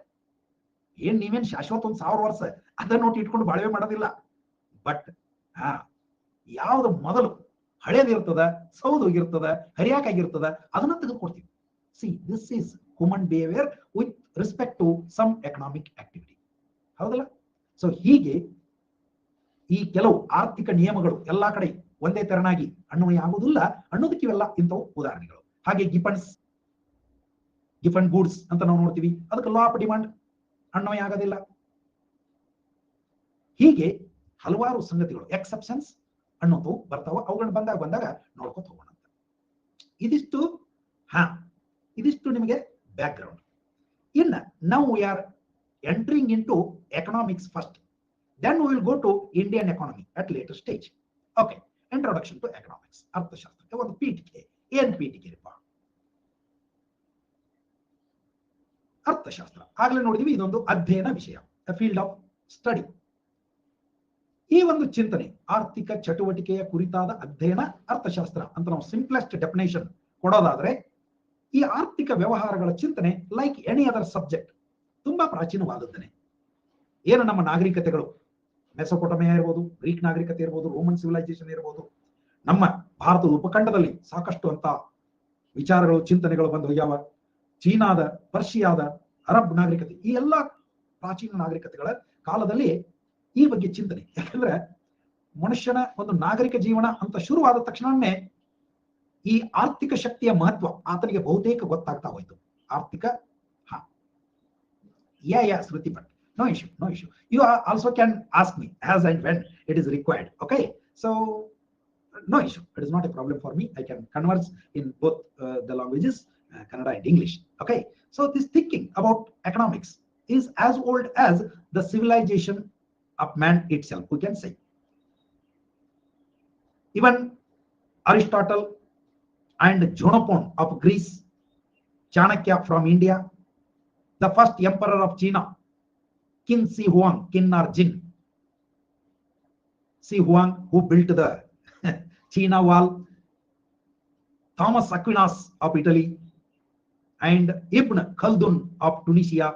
ನೀವೇನ್ ಶಾಶ್ವತ 1000 ವರ್ಷ ಅದ ನೋಟ್ ಇಟ್ಕೊಂಡು ಬಾಳ್ವೆ ಮಾಡೋದಿಲ್ಲ. ಬಟ್ ಯಾವ್ದು ಮೊದಲು ಹಳೇದಿರ್ತದ, ಸೌದೋಗಿರ್ತದ, ಹರಿಯಾಕಾಗಿರ್ತದ, ಅದನ್ನ ತೆಗೆದುಕೊಡ್ತೀವಿ. See, this is human behaviour with respect to some economic activity. ಹೌದಲ್ಲ? ಸೊ ಹೀಗೆ ಈ ಕೆಲವು ಆರ್ಥಿಕ ನಿಯಮಗಳು ಎಲ್ಲಾ ಕಡೆ ಒಂದೇ ತೆರನಾಗಿ ಅನ್ವಯ ಆಗುವುದಿಲ್ಲ ಅನ್ನೋದಕ್ಕೆ ಇವೆಲ್ಲ ಇಂಥವು ಉದಾಹರಣೆಗಳು. ಹಾಗೆ ಗಿಫನ್ ಗೂಡ್ಸ್ ಅಂತ ನಾವು ನೋಡ್ತೀವಿ, ಅದಕ್ಕೆ ಲಾ ಆಫ್ ಡಿಮಾಂಡ್ ಅನ್ವಯ ಆಗೋದಿಲ್ಲ. ಹೀಗೆ ಹಲವಾರು ಸಂಗತಿಗಳು, ಎಕ್ಸೆಪ್ಷನ್ಸ್ ಅನ್ನೋದು ಬರ್ತಾವ. ಅವುಗಳನ್ನ ಬಂದಾಗ ನೋಡ್ಕೊತ ಹೋಗೋಣ. ಇದಿಷ್ಟು ನಿಮಗೆ ಬ್ಯಾಕ್ ಗ್ರೌಂಡ್. ಇನ್ನ now we are entering into economics first, then we will go to Indian economy at later stage. Okay, introduction to economics, ಅರ್ಥಶಾಸ್ತ್ರ. ಒಂದು ಪೀಠಿಕೆ. ಏನ್ ಪೀಠಿಕೆ ರೀಪ? ಅರ್ಥಶಾಸ್ತ್ರ ಆಗ್ಲೇ ನೋಡಿದ್ವಿ, ಇದೊಂದು ಅಧ್ಯಯನ ವಿಷಯ, ಫೀಲ್ಡ್ ಆಫ್ ಸ್ಟಡಿ. ಈ ಒಂದು ಚಿಂತನೆ, ಆರ್ಥಿಕ ಚಟುವಟಿಕೆಯ ಕುರಿತಾದ ಅಧ್ಯಯನ ಅರ್ಥಶಾಸ್ತ್ರ ಅಂತ ನಾವು ಸಿಂಪ್ಲೆಸ್ಟ್ ಡೆಫಿನೇಷನ್ ಕೊಡೋದಾದ್ರೆ, ಈ ಆರ್ಥಿಕ ವ್ಯವಹಾರಗಳ ಚಿಂತನೆ ಲೈಕ್ ಎನಿ ಅದರ್ ಸಬ್ಜೆಕ್ಟ್ ತುಂಬಾ ಪ್ರಾಚೀನವಾದದ್ದೇನೆ. ಏನು ನಮ್ಮ ನಾಗರಿಕತೆಗಳು, ಮೆಸೊಪೊಟಮಿಯಾ ಇರ್ಬೋದು, ಗ್ರೀಕ್ ನಾಗರಿಕತೆ ಇರ್ಬೋದು, ರೋಮನ್ ಸಿವಿಲೈಸೇಷನ್ ಇರ್ಬೋದು, ನಮ್ಮ ಭಾರತದ ಉಪಖಂಡದಲ್ಲಿ ಸಾಕಷ್ಟು ಅಂತ ವಿಚಾರಗಳು, ಚಿಂತನೆಗಳು ಬಂದು ಹೋಗ್ಯಾವ. ಚೀನಾದ, ಪರ್ಷಿಯಾದ, ಅರಬ್ ನಾಗರಿಕತೆ, ಈ ಎಲ್ಲ ಪ್ರಾಚೀನ ನಾಗರಿಕತೆಗಳ ಕಾಲದಲ್ಲಿ ಈ ಬಗ್ಗೆ ಚಿಂತನೆ. ಯಾಕಂದ್ರೆ ಮನುಷ್ಯನ ಒಂದು ನಾಗರಿಕ ಜೀವನ ಅಂತ ಶುರುವಾದ ತಕ್ಷಣನೇ ಈ ಆರ್ಥಿಕ ಶಕ್ತಿಯ ಮಹತ್ವ ಆತನಿಗೆ ಬಹುತೇಕ ಗೊತ್ತಾಗ್ತಾ ಹೋಯ್ತು. ಆರ್ಥಿಕ ಶ್ರುತಿ Bhat, no issue. You also can ask me as and when it is required. Okay, so no issue. It is not a problem for me. I can converse in both the languages, Kannada and English. Okay, so this thinking about economics is as old as the civilization of man itself, we can say. Even Aristotle and Xenophon of Greece, Chanakya from India, the first emperor of China, Qin Shi Huang, Qin or Jin Shi Huang, who built the China wall, Thomas Aquinas of Italy, and Ibn Khaldun of Tunisia,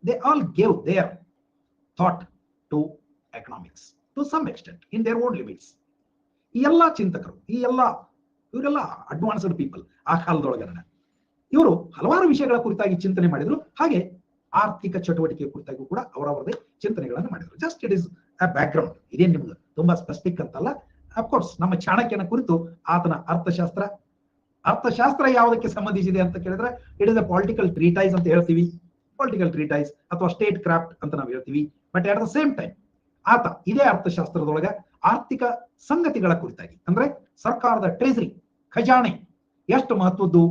they all gave their thought to economics to some extent in their own limits. ಈ ಎಲ್ಲ ಚಿಂತಕರು, ಇವರೆಲ್ಲ advanced people ಆ ಕಾಲದೊಳಗನ. ಇವರು ಹಲವಾರು ವಿಷಯಗಳ ಕುರಿತಾಗಿ ಚಿಂತನೆ ಮಾಡಿದ್ರು. ಹಾಗೆ ಆರ್ಥಿಕ ಚಟುವಟಿಕೆ ಕುರಿತಾಗಿ ಕೂಡ ಅವರವರದೇ ಚಿಂತನೆಗಳನ್ನು ಮಾಡಿದ್ರು. Just it is a back ground. ಇದೇನು ನಿಮ್ಗೆ ತುಂಬಾ ಸ್ಪೆಸಿಫಿಕ್ ಅಂತಲ್ಲ. ಅಫ್ಕೋರ್ಸ್ ನಮ್ಮ ಚಾಣಕ್ಯನ ಕುರಿತು ಆತನ ಅರ್ಥಶಾಸ್ತ್ರ ಯಾವುದಕ್ಕೆ ಸಂಬಂಧಿಸಿದೆ ಅಂತ ಕೇಳಿದ್ರೆ, ಇಟ್ ಇಸ್ ಅ ಪೊಲಿಟಿಕಲ್ ಟ್ರೀಟೈಸ್ ಅಂತ ಹೇಳ್ತೀವಿ, ಪೊಲಿಟಿಕಲ್ ಟ್ರೀಟೈಸ್ ಅಥವಾ ಸ್ಟೇಟ್ ಕ್ರಾಫ್ಟ್ ಅಂತ ನಾವು ಹೇಳ್ತೀವಿ. But at the same time ಆತ ಇದೇ ಅರ್ಥಶಾಸ್ತ್ರದೊಳಗ ಆರ್ಥಿಕ ಸಂಗತಿಗಳ ಕುರಿತಾಗಿ, ಅಂದ್ರೆ ಸರ್ಕಾರದ ಟ್ರೆಜರಿ, ಖಜಾನೆ ಎಷ್ಟು ಮಹತ್ವದ್ದು,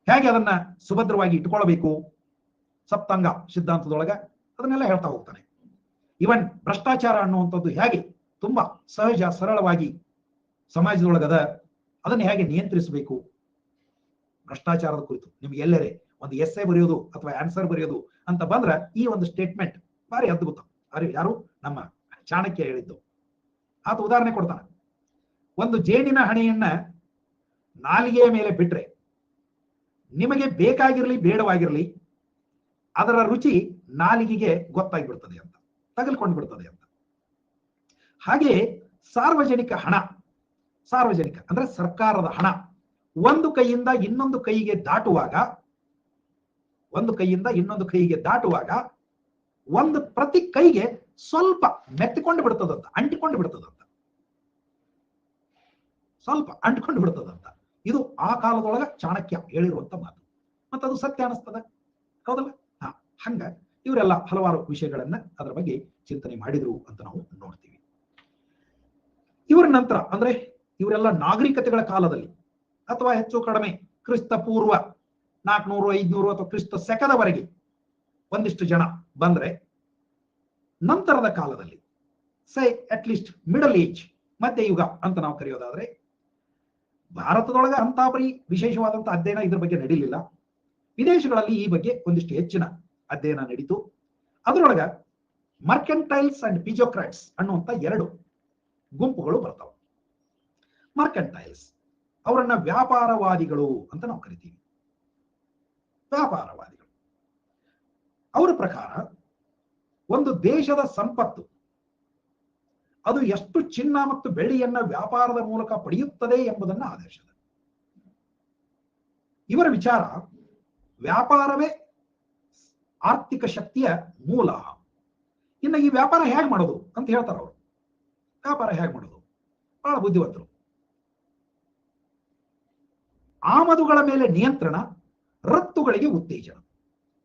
ಹೇಗೆ ಅದನ್ನ ಸುಭದ್ರವಾಗಿ ಇಟ್ಕೊಳ್ಬೇಕು, ಸಪ್ತಾಂಗ ಸಿದ್ಧಾಂತದೊಳಗ ಅದನ್ನೆಲ್ಲ ಹೇಳ್ತಾ ಹೋಗ್ತಾನೆ. ಇವನ್ ಭ್ರಷ್ಟಾಚಾರ ಅನ್ನುವಂಥದ್ದು ಹೇಗೆ ತುಂಬಾ ಸಹಜ ಸರಳವಾಗಿ ಸಮಾಜದೊಳಗದ, ಅದನ್ನ ಹೇಗೆ ನಿಯಂತ್ರಿಸಬೇಕು, ಭ್ರಷ್ಟಾಚಾರದ ಕುರಿತು ನಿಮ್ಗೆ ಎಲ್ಲರೇ ಒಂದು ಎಸ್ಸೆ ಬರೆಯೋದು ಅಥವಾ ಆನ್ಸರ್ ಬರೆಯೋದು ಅಂತ ಬಂದ್ರ ಈ ಒಂದು ಸ್ಟೇಟ್ಮೆಂಟ್ ಭಾರಿ ಅದ್ಭುತ. ಯಾರು? ನಮ್ಮ ಚಾಣಕ್ಯ ಹೇಳಿದ್ದು. ಆತ ಉದಾಹರಣೆ ಕೊಡ್ತಾನೆ. ಒಂದು ಜೇನಿನ ಹಣೆಯನ್ನ ನಾಲಿಗೆಯ ಮೇಲೆ ಬಿಟ್ರೆ ನಿಮಗೆ ಬೇಕಾಗಿರ್ಲಿ ಬೇಡವಾಗಿರ್ಲಿ ಅದರ ರುಚಿ ನಾಲಿಗೆಗೆ ಗೊತ್ತಾಗ್ಬಿಡ್ತದೆ ಅಂತ, ತಗಲ್ಕೊಂಡು ಬಿಡ್ತದೆ ಅಂತ. ಹಾಗೆ ಸಾರ್ವಜನಿಕ ಹಣ, ಸಾರ್ವಜನಿಕ ಅಂದ್ರೆ ಸರ್ಕಾರದ ಹಣ ಒಂದು ಕೈಯಿಂದ ಇನ್ನೊಂದು ಕೈಗೆ ದಾಟುವಾಗ ಒಂದು ಕೈಯಿಂದ ಇನ್ನೊಂದು ಕೈಗೆ ದಾಟುವಾಗ ಒಂದು ಪ್ರತಿ ಕೈಗೆ ಸ್ವಲ್ಪ ಮೆತ್ತಿಕೊಂಡು ಬಿಡ್ತದಂತ, ಅಂಟಿಕೊಂಡು ಬಿಡ್ತದಂತ, ಸ್ವಲ್ಪ ಅಂಟಿಕೊಂಡು ಬಿಡ್ತದಂತ. ಇದು ಆ ಕಾಲದೊಳಗ ಚಾಣಕ್ಯ ಹೇಳಿರುವಂತ ಮಾತು, ಮತ್ತದು ಸತ್ಯ ಅನಿಸ್ತದ, ಹೌದಲ್ಲ? ಹಂಗ ಇವರೆಲ್ಲ ಹಲವಾರು ವಿಷಯಗಳನ್ನ ಅದರ ಬಗ್ಗೆ ಚಿಂತನೆ ಮಾಡಿದ್ರು ಅಂತ ನಾವು ನೋಡ್ತೀವಿ. ಇವರ ನಂತರ ಅಂದ್ರೆ ಇವರೆಲ್ಲ ನಾಗರಿಕತೆಗಳ ಕಾಲದಲ್ಲಿ ಅಥವಾ ಹೆಚ್ಚು ಕಡಿಮೆ ಕ್ರಿಸ್ತ ಪೂರ್ವ 400, 500 ಅಥವಾ ಕ್ರಿಸ್ತ ಶಕದವರೆಗೆ ಒಂದಿಷ್ಟು ಜನ ಬಂದ್ರೆ, ನಂತರದ ಕಾಲದಲ್ಲಿ ಸೈ ಅಟ್ಲೀಸ್ಟ್ ಮಿಡಲ್ ಏಜ್, ಮಧ್ಯಯುಗ ಅಂತ ನಾವು ಕರೆಯೋದಾದ್ರೆ, ಭಾರತದೊಳಗ ಅಂತ ಬರೀ ವಿಶೇಷವಾದಂತಹ ಅಧ್ಯಯನ ಇದ್ರ ಬಗ್ಗೆ ನಡೀಲಿಲ್ಲ. ವಿದೇಶಗಳಲ್ಲಿ ಈ ಬಗ್ಗೆ ಒಂದಿಷ್ಟು ಹೆಚ್ಚಿನ ಅಧ್ಯಯನ ನಡೀತು. ಅದರೊಳಗ ಮರ್ಕೆಂಟೈಲ್ಸ್ ಅಂಡ್ ಪಿಜೋಕ್ರಾಟ್ಸ್ ಅನ್ನುವಂತ ಎರಡು ಗುಂಪುಗಳು ಬರ್ತಾವ. ಮರ್ಕೆಂಟೈಲ್ಸ್ ಅವರನ್ನ ವ್ಯಾಪಾರವಾದಿಗಳು ಅಂತ ನಾವು ಕರಿತೀವಿ. ವ್ಯಾಪಾರವಾದಿಗಳು ಅವರ ಪ್ರಕಾರ ಒಂದು ದೇಶದ ಸಂಪತ್ತು ಅದು ಎಷ್ಟು ಚಿನ್ನ ಮತ್ತು ಬೆಳ್ಳಿಯನ್ನ ವ್ಯಾಪಾರದ ಮೂಲಕ ಪಡೆಯುತ್ತದೆ ಎಂಬುದನ್ನು ಆಧರಿಸಿದೆ. ಇವರ ವಿಚಾರ ವ್ಯಾಪಾರವೇ ಆರ್ಥಿಕ ಶಕ್ತಿಯ ಮೂಲ. ಇನ್ನು ಈ ವ್ಯಾಪಾರ ಹೇಗೆ ಮಾಡೋದು ಅಂತ ಹೇಳ್ತಾರೆ ಅವರು. ವ್ಯಾಪಾರ ಹೇಗೆ ಮಾಡೋದು? ಬಹಳ ಬುದ್ಧಿವಂತರು. ಆಮದುಗಳ ಮೇಲೆ ನಿಯಂತ್ರಣ, ರಫ್ತುಗಳಿಗೆ ಉತ್ತೇಜನ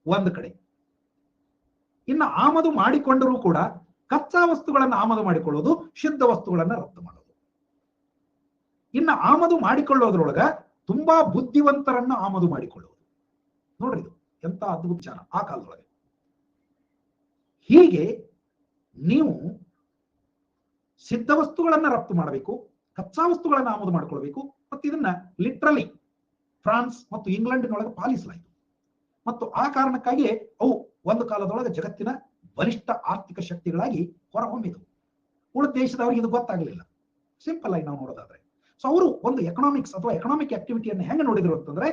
ಒಂದು ಕಡೆ. ಇನ್ನು ಆಮದು ಮಾಡಿಕೊಂಡರೂ ಕೂಡ ಕಚ್ಚಾ ವಸ್ತುಗಳನ್ನು ಆಮದು ಮಾಡಿಕೊಳ್ಳೋದು, ಶುದ್ಧ ವಸ್ತುಗಳನ್ನ ರಫ್ತು ಮಾಡೋದು. ಇನ್ನು ಆಮದು ಮಾಡಿಕೊಳ್ಳೋದ್ರೊಳಗ ತುಂಬಾ ಬುದ್ಧಿವಂತರನ್ನ ಆಮದು ಮಾಡಿಕೊಳ್ಳೋದು. ನೋಡ್ರಿ, ಇದು ಎಂತ ಅದ್ಭುತ ವಿಚಾರ ಆ ಕಾಲದೊಳಗೆ. ಹೀಗೆ ನೀವು ಸಿದ್ಧ ವಸ್ತುಗಳನ್ನ ರಫ್ತು ಮಾಡಬೇಕು, ಕಚ್ಚಾ ವಸ್ತುಗಳನ್ನ ಆಮದು ಮಾಡಿಕೊಳ್ಬೇಕು. ಮತ್ತು ಇದನ್ನ ಲಿಟ್ರಲಿ ಫ್ರಾನ್ಸ್ ಮತ್ತು ಇಂಗ್ಲೆಂಡಿನೊಳಗೆ ಪಾಲಿಸಲಾಯಿತು. ಮತ್ತು ಆ ಕಾರಣಕ್ಕಾಗಿಯೇ ಅವು ಒಂದು ಕಾಲದೊಳಗೆ ಜಗತ್ತಿನ ಬಲಿಷ್ಠ ಆರ್ಥಿಕ ಶಕ್ತಿಗಳಾಗಿ ಹೊರಹೊಮ್ಮಿದವು. ಉಳಿದ ದೇಶದವರಿಗೆ ಇದು ಗೊತ್ತಾಗಲಿಲ್ಲ, ಸಿಂಪಲ್ ಆಗಿ ನಾವು ನೋಡೋದಾದ್ರೆ. ಸೊ ಅವರು ಒಂದು ಎಕನಾಮಿಕ್ಸ್ ಅಥವಾ ಎಕನಾಮಿಕ್ ಆಕ್ಟಿವಿಟಿಯನ್ನು ಹೆಂಗೆ ನೋಡಿದ್ರು ಅಂತಂದ್ರೆ,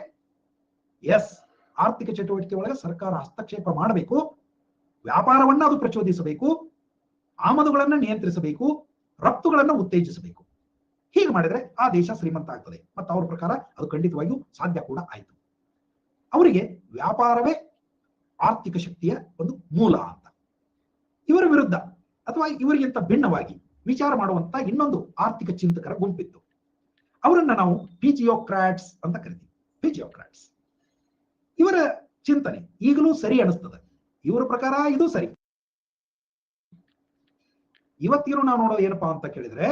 ಎಸ್, ಆರ್ಥಿಕ ಚಟುವಟಿಕೆ ಒಳಗೆ ಸರ್ಕಾರ ಹಸ್ತಕ್ಷೇಪ ಮಾಡಬೇಕು, ವ್ಯಾಪಾರವನ್ನ ಅದು ಪ್ರಚೋದಿಸಬೇಕು, ಆಮದುಗಳನ್ನ ನಿಯಂತ್ರಿಸಬೇಕು, ರಫ್ತುಗಳನ್ನ ಉತ್ತೇಜಿಸಬೇಕು. ಹೀಗೆ ಮಾಡಿದ್ರೆ ಆ ದೇಶ ಶ್ರೀಮಂತ ಆಗ್ತದೆ. ಮತ್ತು ಅವ್ರ ಪ್ರಕಾರ ಅದು ಖಂಡಿತವಾಗಿಯೂ ಸಾಧ್ಯ ಕೂಡ ಆಯಿತು. ಅವರಿಗೆ ವ್ಯಾಪಾರವೇ ಆರ್ಥಿಕ ಶಕ್ತಿಯ ಒಂದು ಮೂಲ ಅಂತ. ಇವರ ವಿರುದ್ಧ ಅಥವಾ ಇವರಿಗಿಂತ ಭಿನ್ನವಾಗಿ ವಿಚಾರ ಮಾಡುವಂತ ಇನ್ನೊಂದು ಆರ್ಥಿಕ ಚಿಂತಕರ ಗುಂಪಿತ್ತು. ಅವರನ್ನ ನಾವು ಪಿಜಿಯೋಕ್ರಾಟ್ಸ್ ಅಂತ ಕರಿತೀವಿ. ಪಿಜಿಯೋಕ್ರಾಟ್ಸ್ ಇವರ ಚಿಂತನೆ ಈಗಲೂ ಸರಿ ಅನಿಸ್ತದೆ. ಇವರ ಪ್ರಕಾರ ಇದು ಸರಿ. ಇವತ್ತಿಗೂ ನಾವು ನೋಡೋದು ಏನಪ್ಪಾ ಅಂತ ಕೇಳಿದ್ರೆ,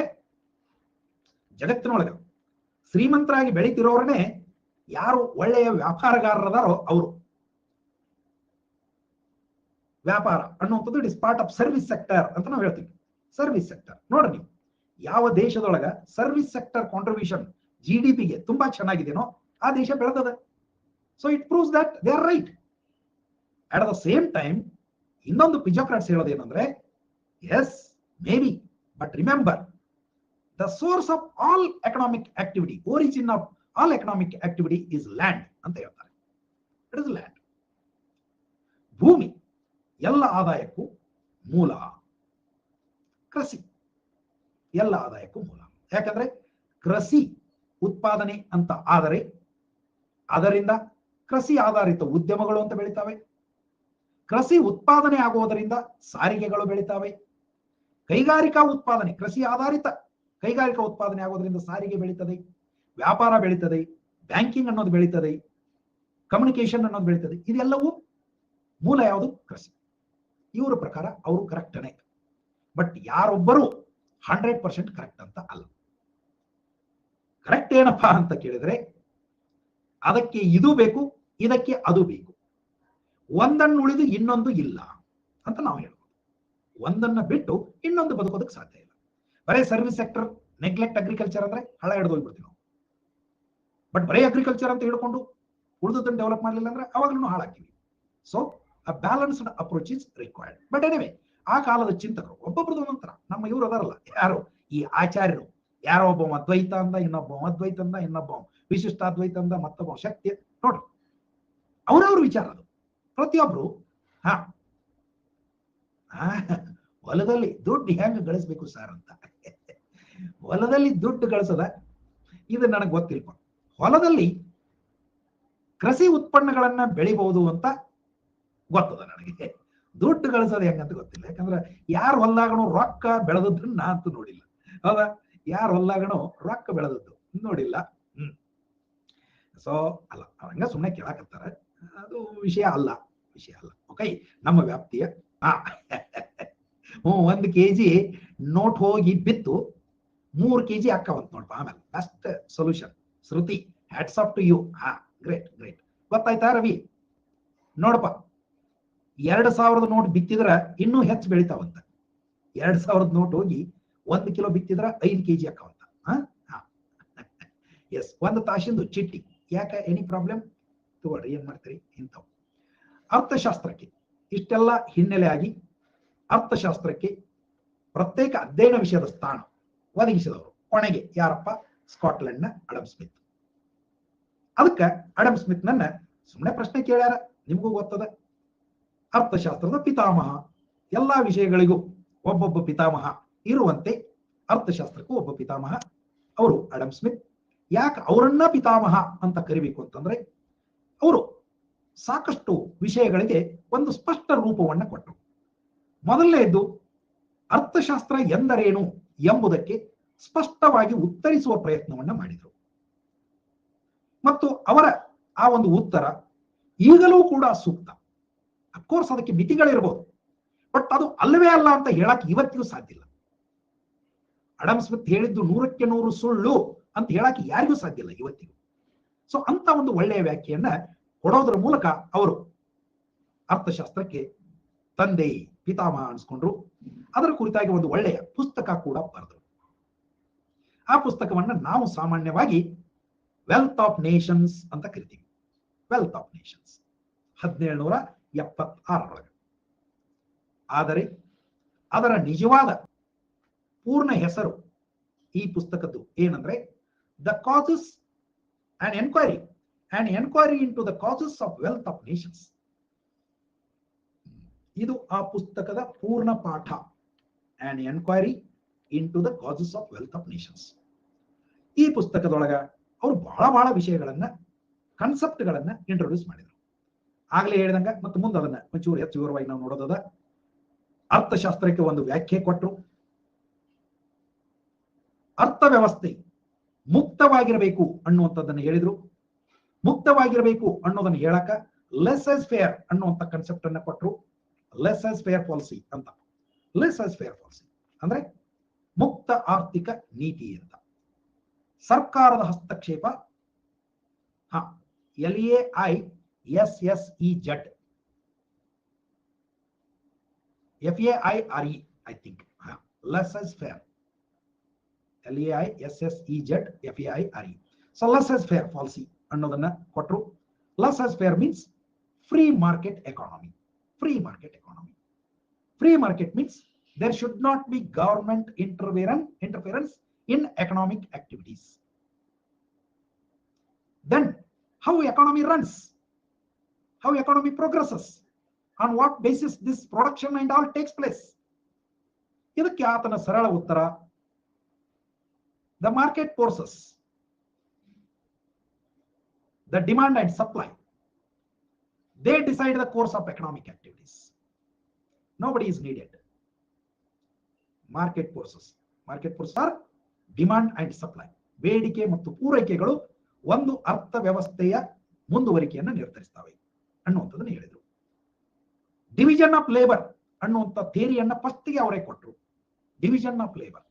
ಜಗತ್ತಿನೊಳಗೆ ಶ್ರೀಮಂತರಾಗಿ ಬೆಳೀತಿರೋರನ್ನೇ ಯಾರು ಒಳ್ಳೆಯ ವ್ಯಾಪಾರಗಾರರದಾರೋ ಅವರು. ವ್ಯಾಪಾರ ಅನ್ನುವಂಥದ್ದು it is part of service sector ಅಂತ ನಾವು ಹೇಳ್ತೀವಿ. ಸರ್ವಿಸ್ ಸೆಕ್ಟರ್ ನೋಡ್ರಿ, ನೀವು ಯಾವ ದೇಶದೊಳಗ ಸರ್ವಿಸ್ ಸೆಕ್ಟರ್ ಕಾಂಟ್ರಿಬ್ಯೂಷನ್ GDP-ಗೆ ತುಂಬಾ ಚೆನ್ನಾಗಿದೆನೋ ಆ ದೇಶ ಬೆಳೆದದ. So it proves that they are right. At the same time ಇನ್ನೊಂದು ಪಿಜೋಕ್ರಾಟ್ಸ್ ಹೇಳೋದೇನಂದ್ರೆ, yes maybe, but remember the source of all economic activity, origin of all economic activity is land ಅಂತ ಹೇಳ್ತಾರೆ. It is land. ಭೂಮಿ ಎಲ್ಲ ಆದಾಯಕ್ಕೂ ಮೂಲ. ಕೃಷಿ ಎಲ್ಲ ಆದಾಯಕ್ಕೂ ಮೂಲ. ಯಾಕಂದ್ರೆ ಕೃಷಿ ಉತ್ಪಾದನೆ ಅಂತ ಆದರೆ ಅದರಿಂದ ಕೃಷಿ ಆಧಾರಿತ ಉದ್ಯಮಗಳು ಅಂತ ಬೆಳಿತಾವೆ. ಕೃಷಿ ಉತ್ಪಾದನೆ ಆಗುವುದರಿಂದ ಸಾರಿಗೆಗಳು ಬೆಳಿತಾವೆ. ಕೈಗಾರಿಕಾ ಉತ್ಪಾದನೆ, ಕೃಷಿ ಆಧಾರಿತ ಕೈಗಾರಿಕಾ ಉತ್ಪಾದನೆ ಆಗೋದ್ರಿಂದ ಸಾರಿಗೆ ಬೆಳೀತದೆ, ವ್ಯಾಪಾರ ಬೆಳೀತದೆ, ಬ್ಯಾಂಕಿಂಗ್ ಅನ್ನೋದು ಬೆಳೀತದೆ, ಕಮ್ಯುನಿಕೇಶನ್ ಅನ್ನೋದು ಬೆಳೀತದೆ. ಇದೆಲ್ಲವೂ ಮೂಲ ಯಾವುದು? ಕೃಷಿ. ಇವರ ಪ್ರಕಾರ ಅವರು ಕರೆಕ್ಟನೇ, ಬಟ್ ಯಾರೊಬ್ಬರು 100% ಕರೆಕ್ಟ್ ಅಂತ ಅಲ್ಲ. ಕರೆಕ್ಟ್ ಏನಪ್ಪಾ ಅಂತ ಕೇಳಿದ್ರೆ, ಅದಕ್ಕೆ ಇದು ಬೇಕು, ಇದಕ್ಕೆ ಅದು ಬೇಕು, ಒಂದನ್ನು ಉಳಿದು ಇನ್ನೊಂದು ಇಲ್ಲ ಅಂತ ನಾವು ಹೇಳ್ಬೋದು. ಒಂದನ್ನ ಬಿಟ್ಟು ಇನ್ನೊಂದು ಬದುಕೋದಕ್ಕೆ ಸಾಧ್ಯ ಇಲ್ಲ. ಬರೇ ಸರ್ವಿಸ್ ಸೆಕ್ಟರ್ ನೆಗ್ಲೆಕ್ಟ್ ಅಗ್ರಿಕಲ್ಚರ್ ಅಂದ್ರೆ ಹಳ ಹಿಡಿದು ಹೋಗ್ಬಿಡ್ತೀವಿ ನಾವು. ಬಟ್ ಬರೇ ಅಗ್ರಿಕಲ್ಚರ್ ಅಂತ ಹೇಳ್ಕೊಂಡು ಉಳಿದದನ್ನು ಡೆವಲಪ್ ಮಾಡಲಿಲ್ಲ ಅಂದ್ರೆ ಅವಾಗ್ಲೂ ಹಾಳಾಗ್ತೀವಿ. So a balanced approach is required. But anyway, ಆ ಕಾಲದ ಚಿಂತಕರು ಒಬ್ಬೊಬ್ರದ್ದು ಒಂಥರ. ನಮ್ಮ ಇವರು ಅದಾರಲ್ಲ, ಯಾರು ಈ ಆಚಾರ್ಯರು, ಯಾರೋ ಒಬ್ಬ ಅದ್ವೈತ ಅಂದ, ಇನ್ನೊಬ್ಬ ಅದ್ವೈತ ಅಂದ, ಇನ್ನೊಬ್ಬ ವಿಶಿಷ್ಟಾದ್ವೈತ ಅಂದ, ಮತ್ತೊಬ್ಬ ಶಕ್ತಿ. ನೋಡ್ರಿ, ಅವ್ರವ್ರ ವಿಚಾರ ಅದು. ಪ್ರತಿಯೊಬ್ರು ಹೊಲದಲ್ಲಿ ದುಡ್ಡು ಹೆಂಗ್ ಗಳಿಸ್ಬೇಕು ಸರ್ ಅಂತ. ಹೊಲದಲ್ಲಿ ದುಡ್ಡು ಗಳಿಸದ ಇದು ನನಗೆ ಗೊತ್ತಿಲ್ಪ. ಹೊಲದಲ್ಲಿ ಕೃಷಿ ಉತ್ಪನ್ನಗಳನ್ನ ಬೆಳಿಬಹುದು ಅಂತ ಗೊತ್ತದ ನನಗೆ. ದುಡ್ಡು ಗಳಿಸೋದು ಹೆಂಗಂತ ಗೊತ್ತಿಲ್ಲ. ಯಾಕಂದ್ರೆ ಯಾರು ಹೊಲ್ದಾಗನು ರೊಕ್ಕ ಬೆಳೆದದ್ದನ್ನ ನಾ ಅಂತೂ ನೋಡಿಲ್ಲ. ಹೌದಾ? ಯಾರು ಹೊಲ್ದಾಗನು ರೊಕ್ಕ ಬೆಳೆದದ್ದು ನೋಡಿಲ್ಲ. ಸೊ ಅಲ್ಲ, ಹಂಗ ಸುಮ್ಮನೆ ಕೇಳಾಕತ್ತಾರ, ಅದು ವಿಷಯ ಅಲ್ಲ. ಓಕೆ, ನಮ್ಮ ವ್ಯಾಪ್ತಿಯ 1 kg ನೋಟ್ ಹೋಗಿ ಬಿತ್ತು 3 kg ಅಕ್ಕವಂತ ನೋಡ್ಪ. ಆಮೇಲೆ best solution. Shruti, hats off to you. Great. ಗೊತ್ತಾಯ್ತಾ ರವಿ? ನೋಡಪ್ಪ, 2000 ನೋಟ್ ಬಿತ್ತಿದ್ರ ಇನ್ನೂ ಹೆಚ್ಚು ಬೆಳಿತಾವಂತ. 2000 ನೋಟ್ ಹೋಗಿ 1 ಕಿಲೋ ಬಿತ್ತಿದ್ರ 5 kg ಅಕ್ಕವಂತ. ಎಸ್, 1 ತಾಸಿಂದು ಚಿಟ್ಟಿ. ಯಾಕೆ? Any problem? ತಗೊಳ್ರಿ, ಏನ್ ಮಾಡ್ತೀರಿ ಇಂಥವು. ಅರ್ಥಶಾಸ್ತ್ರಕ್ಕೆ ಇಷ್ಟೆಲ್ಲ ಹಿನ್ನೆಲೆ ಆಗಿ ಅರ್ಥಶಾಸ್ತ್ರಕ್ಕೆ ಪ್ರತ್ಯೇಕ ಅಧ್ಯಯನ ವಿಷಯದ ಸ್ಥಾನ ಒದಗಿಸಿದವರು ಕೊನೆಗೆ ಯಾರಪ್ಪ? ಸ್ಕಾಟ್ಲೆಂಡ್ನ ಅಡಮ್ ಸ್ಮಿತ್. ಅದಕ್ಕೆ ಅಡಮ್ ಸ್ಮಿತ್ ನನ್ನ ಸುಮ್ಮನೆ ಪ್ರಶ್ನೆ ಕೇಳ್ಯಾರ, ನಿಮಗೂ ಗೊತ್ತದ. ಅರ್ಥಶಾಸ್ತ್ರದ ಪಿತಾಮಹ. ಎಲ್ಲಾ ವಿಷಯಗಳಿಗೂ ಒಬ್ಬೊಬ್ಬ ಪಿತಾಮಹ ಇರುವಂತೆ ಅರ್ಥಶಾಸ್ತ್ರಕ್ಕೂ ಒಬ್ಬ ಪಿತಾಮಹ ಅವರು ಅಡಮ್ ಸ್ಮಿತ್. ಯಾಕೆ ಅವರನ್ನ ಪಿತಾಮಹ ಅಂತ ಕರಿಬೇಕು ಅಂತಂದ್ರೆ, ಅವರು ಸಾಕಷ್ಟು ವಿಷಯಗಳಿಗೆ ಒಂದು ಸ್ಪಷ್ಟ ರೂಪವನ್ನ ಕೊಟ್ಟರು. ಮೊದಲನೆಯದು, ಅರ್ಥಶಾಸ್ತ್ರ ಎಂದರೇನು ಎಂಬುದಕ್ಕೆ ಸ್ಪಷ್ಟವಾಗಿ ಉತ್ತರಿಸುವ ಪ್ರಯತ್ನವನ್ನ ಮಾಡಿದರು. ಮತ್ತು ಅವರ ಆ ಒಂದು ಉತ್ತರ ಈಗಲೂ ಕೂಡ ಸೂಕ್ತ. ಅಫ್ಕೋರ್ಸ್ ಅದಕ್ಕೆ ಮಿತಿಗಳಿರ್ಬೋದು, ಬಟ್ ಅದು ಅಲ್ಲವೇ ಅಲ್ಲ ಅಂತ ಹೇಳಕ್ ಇವತ್ತಿಗೂ ಸಾಧ್ಯ ಇಲ್ಲ. ಅಡಮ್ ಸ್ಮಿತ್ ಹೇಳಿದ್ದು 100ಕ್ಕೆ 100 ಸುಳ್ಳು ಅಂತ ಹೇಳಕ್ ಯಾರಿಗೂ ಸಾಧ್ಯ ಇಲ್ಲ ಇವತ್ತಿಗೂ. ಸೊ ಅಂತ ಒಂದು ಒಳ್ಳೆಯ ವ್ಯಾಖ್ಯೆಯನ್ನ ಕೊಡೋದ್ರ ಮೂಲಕ ಅವರು ಅರ್ಥಶಾಸ್ತ್ರಕ್ಕೆ ತಂದೆ, ಪಿತಾಮಹ ಅನ್ಸ್ಕೊಂಡ್ರು. ಅದರ ಕುರಿತಾಗಿ ಒಂದು ಒಳ್ಳೆಯ ಪುಸ್ತಕ ಕೂಡ ಬರೆದರು. ಆ ಪುಸ್ತಕವನ್ನ ನಾವು ಸಾಮಾನ್ಯವಾಗಿ ವೆಲ್ತ್ ಆಫ್ ನೇಷನ್ಸ್ ಅಂತ ಕರಿತೀವಿ. ವೆಲ್ತ್ ಆಫ್ ನೇಷನ್ಸ್ 1776 ಆದರೆ ಅದರ ನಿಜವಾದ ಪೂರ್ಣ ಹೆಸರು ಈ ಪುಸ್ತಕದ್ದು ಏನಂದ್ರೆ the causes and enquiry into the causes of wealth of Nations. ಇದು ಆ ಪುಸ್ತಕದ ಪೂರ್ಣ ಪಾಠ. And enquiry into the causes of wealth of Nations. ಈ ಪುಸ್ತಕದೊಳಗ ಅವರು ಬಹಳ ವಿಷಯಗಳನ್ನ, ಕಾನ್ಸೆಪ್ಟ್ಗಳನ್ನ ಇಂಟ್ರೊಡ್ಯೂಸ್ ಮಾಡಿದರು. ಆಗ್ಲೇ ಹೇಳಿದಂಗ ಮತ್ತೆ ಮುಂದೆ ಅದನ್ನ ಒಂಚೂರು ಹೆಚ್ಚು ವಿವರವಾಗಿ ನಾವು ನೋಡೋದದ. ಅರ್ಥಶಾಸ್ತ್ರಕ್ಕೆ ಒಂದು ವ್ಯಾಖ್ಯೆ ಕೊಟ್ಟರು. ಅರ್ಥವ್ಯವಸ್ಥೆ ಮುಕ್ತವಾಗಿರಬೇಕು ಅನ್ನುವಂಥದ್ದನ್ನು ಹೇಳಿದ್ರು. ಮುಕ್ತವಾಗಿರಬೇಕು ಅನ್ನೋದನ್ನು ಹೇಳಕ ಲೆಸಸ್ ಫೇರ್ ಅನ್ನುವಂಥ ಕನ್ಸೆಪ್ಟ್ ಅನ್ನ ಕೊಟ್ಟರು. ಲೆಸಸ್ ಫೇರ್ ಪಾಲಿಸಿ ಅಂತ. ಲೆಸಸ್ ಫೇರ್ ಪಾಲಿಸಿ ಅಂದ್ರೆ ಮುಕ್ತ ಆರ್ಥಿಕ ನೀತಿ ಅಂತ. ಸರ್ಕಾರದ ಹಸ್ತಕ್ಷೇಪ, LAISSEZ FAIRE I think, laissez faire, LAISSEZ FAIRE. So laissez faire policy ಅನ್ನೋದನ್ನ ಕೊಟ್ಟರು. Laissez faire means free market economy. Free market economy. Free market means there should not be government interference in economic activities. Then how economy runs, how economy progresses, on what basis this production and all takes place. ಇದಕ್ಕೆ ಆತನ ಸರಳ ಉತ್ತರ, the market forces, the demand and supply, they decide the course of economic activities. Nobody is needed. Market forces are demand and supply. ಬೇಡಿಕೆ ಮತ್ತು ಪೂರೈಕೆಗಳು ಒಂದು ಅರ್ಥವ್ಯವಸ್ಥೆಯ ಮುಂದುವರಿಕೆಯನ್ನು ನಿರ್ಧರಿಸ್ತವೆ ಅನ್ನುವಂಥದ್ದನ್ನು ಹೇಳಿದರು. ಡಿವಿಷನ್ ಆಫ್ ಲೇಬರ್ ಅನ್ನುವಂಥ ಥಿಯರಿಯನ್ನ ಫಸ್ಟ್ಗೆ ಅವರೇ ಕೊಟ್ಟರು. ಡಿವಿಷನ್ ಆಫ್ ಲೇಬರ್,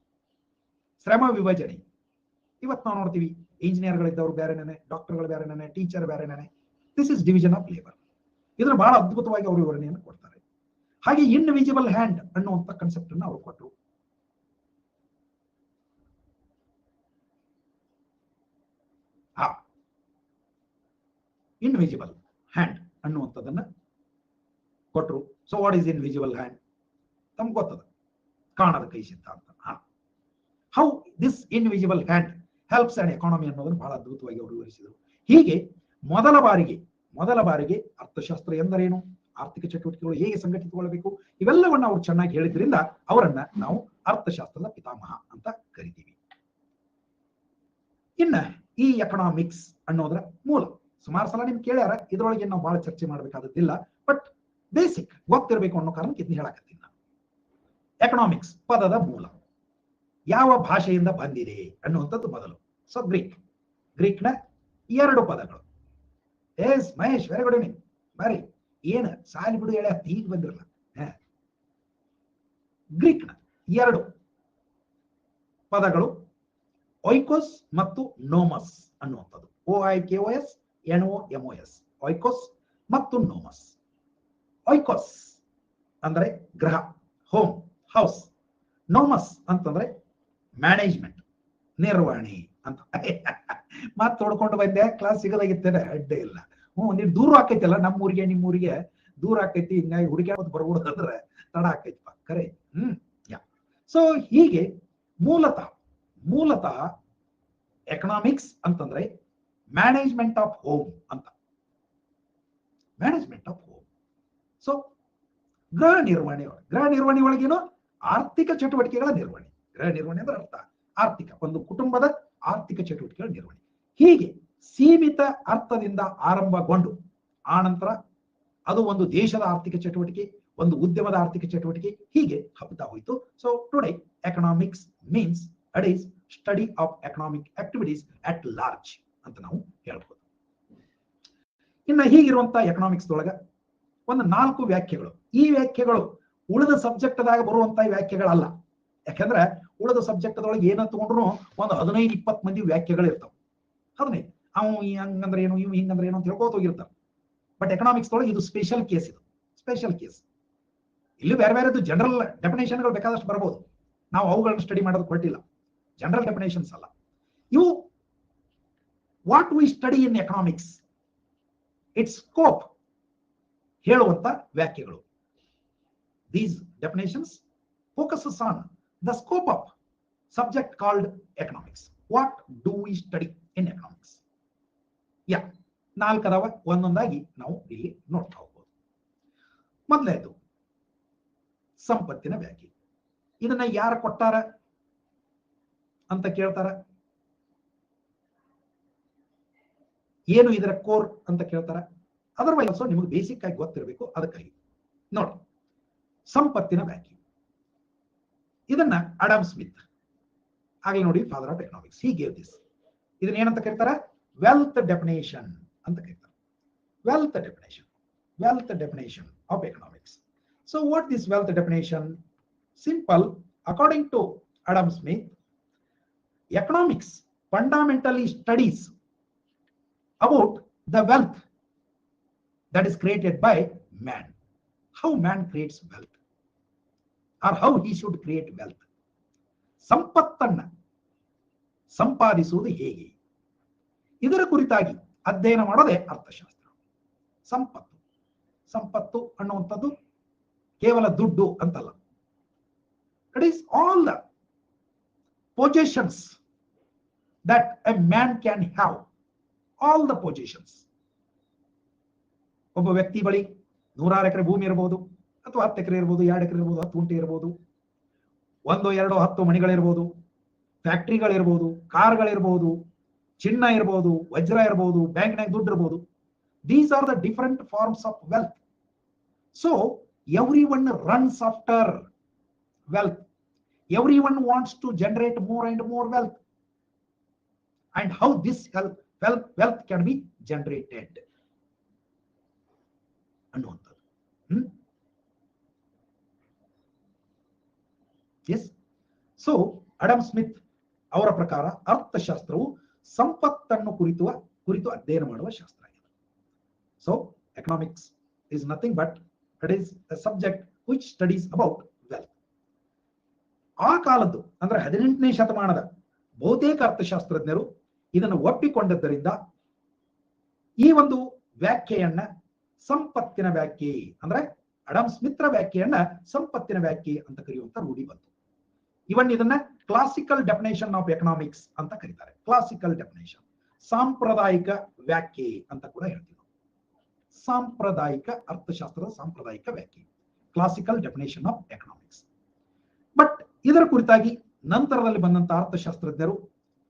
ಶ್ರಮ ವಿಭಜನೆ. ಇವತ್ತು ನಾವು ನೋಡ್ತೀವಿ, ಇಂಜಿನಿಯರ್ಗಳಿದ್ದವರು ಬೇರೆನೇ, ಡಾಕ್ಟರ್ಗಳು ಬೇರೆನೇ, ಟೀಚರ್ ಬೇರೆನೇ. This is division of labour. ಇದನ್ನು ಬಹಳ ಅದ್ಭುತವಾಗಿ ಅವರು ವಿವರಣೆಯನ್ನು ಕೊಡ್ತಾರೆ. ಹಾಗೆ ಇನ್ವಿಜಿಬಲ್ ಹ್ಯಾಂಡ್ ಅನ್ನುವಂಥ ಕನ್ಸೆಪ್ಟ್ ಅನ್ನು ಅವರು ಕೊಟ್ಟರು. ಇನ್ವಿಜಿಬಲ್ ಹ್ಯಾಂಡ್ ಅನ್ನುವಂಥದ್ದನ್ನ ಕೊಟ್ಟರು. So what is invisible hand? ತಮ್ಗೆ ಗೊತ್ತದ, ಕಾಣದ ಕೈ ಸಿದ್ಧಾಂತ. How this invisible hand helps and economy ಅನ್ನೋದನ್ನು ಬಹಳ ಅದ್ಭುತವಾಗಿ ಅವರು ವಿವರಿಸಿದರು. ಹೀಗೆ ಮೊದಲ ಬಾರಿಗೆ ಅರ್ಥಶಾಸ್ತ್ರ ಎಂದರೇನು, ಆರ್ಥಿಕ ಚಟುವಟಿಕೆಗಳು ಹೇಗೆ ಸಂಘಟಿತಗೊಳ್ಳಬೇಕು, ಇವೆಲ್ಲವನ್ನ ಅವರು ಚೆನ್ನಾಗಿ ಹೇಳಿದ್ರಿಂದ ಅವರನ್ನ ನಾವು ಅರ್ಥಶಾಸ್ತ್ರದ ಪಿತಾಮಹ ಅಂತ ಕರಿತೀವಿ. ಇನ್ನ ಈ ಎಕನಾಮಿಕ್ಸ್ ಅನ್ನೋದರ ಮೂಲ ಸುಮಾರು ಸಲ ನಿಮ್ಗೆ ಕೇಳ್ಯಾರ, ಇದರೊಳಗೆ ನಾವು ಬಹಳ ಚರ್ಚೆ ಮಾಡಬೇಕಾದದ್ದಿಲ್ಲ. ಬಟ್ ಬೇಸಿಕ್ ಗೊತ್ತಿರಬೇಕು ಅನ್ನೋ ಕಾರಣಕ್ಕೆ ಇದನ್ನ ಹೇಳಕತ್ತೀನಿ ನಾನು. ಎಕನಾಮಿಕ್ಸ್ ಪದದ ಮೂಲ ಯಾವ ಭಾಷೆಯಿಂದ ಬಂದಿದೆ ಅನ್ನುವಂಥದ್ದು ಮೊದಲು. ಸೊ ಗ್ರೀಕ್ನ 2 ಪದಗಳು. Yes Mahesh, very good evening. ಬರಿ ಏನು ಸಾಲಿ ಬಿಡು ಹೇಳ ಈಗ ಬಂದಿರಲ್ಲ. ಗ್ರೀಕ್ನ 2 ಪದಗಳು ಒಯ್ಕೋಸ್ ಮತ್ತು ನೋಮಸ್ ಅನ್ನುವಂಥದ್ದು. OIKOS NOMOS, ಒಯ್ಕೋಸ್ ಮತ್ತು ನೋಮಸ್. ಒಯ್ಕೋಸ್ ಅಂದ್ರೆ ಗ್ರಹ, ಹೋಮ್, ಹೌಸ್. ನೋಮಸ್ ಅಂತಂದ್ರೆ ಮ್ಯಾನೇಜ್ಮೆಂಟ್, ನಿರ್ವಹಣೆ ಅಂತ. ಮಾತು ತೊಡ್ಕೊಂಡು ಬಂದೆ, ಕ್ಲಾಸ್ ಸಿಗದಾಗಿತ್ತೇನೆ, ಅಡ್ಡೆ ಇಲ್ಲ. ನೀನ್ ದೂರ ಆಕೈತಿಲ್ಲ, ನಮ್ಮೂರಿಗೆ ನಿಮ್ಮೂರಿಗೆ ದೂರ ಆಕೈತಿ, ಹಿಂಗಾಗಿ ಹುಡುಗಿ ಬರ್ಬಿಡುದು ಅಂದ್ರೆ ತಡ ಆಕೈತಿಪ್ಪ, ಕರೆ. ಯಾ. ಸೊ ಹೀಗೆ ಮೂಲತಃ ಎಕನಾಮಿಕ್ಸ್ ಅಂತಂದ್ರೆ ಮ್ಯಾನೇಜ್ಮೆಂಟ್ ಆಫ್ ಹೋಮ್ ಅಂತ. Management of home. ಸೊ ಗೃಹ ನಿರ್ವಹಣೆ ಒಳಗೇನು ಆರ್ಥಿಕ ಚಟುವಟಿಕೆಗಳ ನಿರ್ವಹಣೆ. ಗೃಹ ನಿರ್ವಹಣೆ ಅಂದ್ರೆ ಅರ್ಥ ಆರ್ಥಿಕ, ಒಂದು ಕುಟುಂಬದ ಆರ್ಥಿಕ ಚಟುವಟಿಕೆಗಳ ನಿರ್ವಹಣೆ. ಹೀಗೆ ಸೀಮಿತ ಅರ್ಥದಿಂದ ಆರಂಭಗೊಂಡು ಆನಂತರ ಅದು ಒಂದು ದೇಶದ ಆರ್ಥಿಕ ಚಟುವಟಿಕೆ, ಒಂದು ಉದ್ಯಮದ ಆರ್ಥಿಕ ಚಟುವಟಿಕೆ, ಹೀಗೆ ಹಬ್ಬತಾ ಹೋಯಿತು. So today economics means it is study of economic activities at large ಅಂತ ನಾವು ಹೇಳ್ಬೋದು. ಇನ್ನು ಹೀಗಿರುವಂತಹ ಎಕನಾಮಿಕ್ಸ್ ಒಳಗ ಒಂದು 4 ವ್ಯಾಖ್ಯೆಗಳು. ಈ ವ್ಯಾಖ್ಯೆಗಳು ಉಳಿದ ಸಬ್ಜೆಕ್ಟ್ದಾಗ ಬರುವಂತಹ ವ್ಯಾಖ್ಯೆಗಳಲ್ಲ. ಯಾಕಂದ್ರೆ ಉಳಿದ ಸಬ್ಜೆಕ್ಟ್ ಒಳಗೆ ಏನ ತಗೊಂಡ್ರು ಒಂದು 15-20 ಮಂದಿ ವ್ಯಾಖ್ಯೆಗಳು ಇರ್ತಾವ. 15 ಅವು ಹಂಗಂದ್ರೆ ಏನು, ಇವು ಹಿಂಗಂದ್ರೆ ಏನು ಅಂತ ಹೇಳ್ಕೋತ ಹೋಗಿರ್ತಾವ. ಬಟ್ ಎಕನಾಮಿಕ್ಸ್ ಒಳಗೆ ಇದು ಸ್ಪೆಷಲ್ ಕೇಸ್. ಇದು ಸ್ಪೆಷಲ್ ಕೇಸ್. ಇಲ್ಲಿ ಬೇರೆ ಬೇರೆದು ಜನರಲ್ ಡೆಫಿನೇಷನ್ಗಳು ಬೇಕಾದಷ್ಟು ಬರಬಹುದು. ನಾವು ಅವುಗಳನ್ನ ಸ್ಟಡಿ ಮಾಡೋದು ಕೊಟ್ಟಿಲ್ಲ. ಜನರಲ್ ಡೆಫಿನೇಷನ್ಸ್ ಅಲ್ಲ ಇವು. What we study in economics, its scope ಹೇಳುವಂತ ವ್ಯಾಖ್ಯೆಗಳು. These definitions focuses on the scope of subject called economics. What do we study in economics? ಯಾ 4 ಅದಾವ, ಒಂದೊಂದಾಗಿ ನಾವು ಇಲ್ಲಿ ನೋಡ್ತಾ ಹೋಗ್ಬೋದು. ಮೊದಲನೇದು ಸಂಪತ್ತಿನ ವ್ಯಾಖ್ಯೆ. ಇದನ್ನ ಯಾರು ಕೊಟ್ಟಾರ ಅಂತ ಕೇಳ್ತಾರ. ಏನು ಇದರ ಕೋರ್ ಅಂತ ಕೇಳ್ತಾರ. ಅದರ್ವೈಸ್ ನಿಮಗೆ ಬೇಸಿಕ್ ಆಗಿ ಗೊತ್ತಿರಬೇಕು. ಅದಕ್ಕಾಗಿ ನೋಡಿ, ಸಂಪತ್ತಿನ ವ್ಯಾಖ್ಯೆ ಇದನ್ನ ಅಡಮ್ ಸ್ಮಿತ್ ಆಗಲಿ ನೋಡಿ, father of economics, he gave this. ಇದನ್ನ ಏನಂತ ಕರೀತಾರೆ? ವೆಲ್ತ್ ಡೆಫಿನೇಷನ್ ಅಂತ ಕರೀತಾರೆ. Wealth definition of economics. So what this wealth definition? Simple. According to Adam Smith, economics fundamentally studies about the wealth that is created by man. How man creates wealth, or how he should create wealth. ಸಂಪತ್ತನ್ನ ಸಂಪಾದಿಸುವುದು ಹೇಗೆ, ಇದರ ಕುರಿತಾಗಿ ಅಧ್ಯಯನ ಮಾಡೋದೇ ಅರ್ಥಶಾಸ್ತ್ರ. ಸಂಪತ್ತು ಅನ್ನುವಂಥದ್ದು ಕೇವಲ ದುಡ್ಡು ಅಂತಲ್ಲ. It is all the positions that A man can have. All the positions. ಒಬ್ಬ ವ್ಯಕ್ತಿ ಬಳಿ 100 ಎಕರೆ ಭೂಮಿ ಇರಬಹುದು, ಅಥವಾ 10 ಎಕರೆ ಇರಬಹುದು, 2 ಎಕರೆ ಇರಬಹುದು, 10 ಗುಂಟೆ ಇರಬಹುದು, 1, 2, 10 ಮಣಿಗಳಿರ್ಬೋದು, ಫ್ಯಾಕ್ಟ್ರಿಗಳಿರ್ಬೋದು, ಕಾರ್ಗಳಿರ್ಬೋದು, ಚಿನ್ನ ಇರಬಹುದು, ವಜ್ರ ಇರಬಹುದು, ಬ್ಯಾಂಕ್ನಾಗ ದುಡ್ಡು ಇರಬಹುದು. These are the different forms of wealth. So every one runs after wealth. Every one wants to generate more and more wealth. And how this wealth can be generated ಅನ್ನುವಂಥದ್ದು. ಎಸ್. ಸೊ ಅಡಮ್ ಸ್ಮಿತ್ ಅವರ ಪ್ರಕಾರ ಅರ್ಥಶಾಸ್ತ್ರವು ಸಂಪತ್ತನ್ನು ಕುರಿತು ಅಧ್ಯಯನ ಮಾಡುವ ಶಾಸ್ತ್ರ ಆಗಿದೆ. So economics is nothing but it is a subject which studies about wealth. ಆ ಕಾಲದ್ದು ಅಂದ್ರೆ 18ನೇ ಶತಮಾನದ ಬಹುತೇಕ ಅರ್ಥಶಾಸ್ತ್ರಜ್ಞರು ಇದನ್ನು ಒಪ್ಪಿಕೊಂಡದ್ದರಿಂದ ಈ ಒಂದು ವ್ಯಾಖ್ಯೆಯನ್ನ ಸಂಪತ್ತಿನ ವ್ಯಾಖ್ಯೆ ಅಂದ್ರೆ ಅಡಮ್ ಸ್ಮಿತ್ರ ವ್ಯಾಖ್ಯೆಯನ್ನ ಸಂಪತ್ತಿನ ವ್ಯಾಖ್ಯೆ ಅಂತ ಕರೆಯುವಂತ ರೂಢಿ ಬಂತು. ಇವನ್ ಇದನ್ನ ಕ್ಲಾಸಿಕಲ್ ಡೆಫಿನೇಷನ್ ಆಫ್ ಎಕನಾಮಿಕ್ಸ್ ಅಂತ ಕರೀತಾರೆ. ಕ್ಲಾಸಿಕಲ್ ಡೆಫಿನೇಷನ್, ಸಾಂಪ್ರದಾಯಿಕ ವ್ಯಾಖ್ಯೆ ಅಂತ ಕೂಡ ಹೇಳ್ತೀವಿ. ಸಾಂಪ್ರದಾಯಿಕ ಅರ್ಥಶಾಸ್ತ್ರದ ಸಾಂಪ್ರದಾಯಿಕ ವ್ಯಾಖ್ಯೆ, classical definition of economics. But ಇದರ ಕುರಿತಾಗಿ ನಂತರದಲ್ಲಿ ಬಂದಂತ ಅರ್ಥಶಾಸ್ತ್ರಜ್ಞರು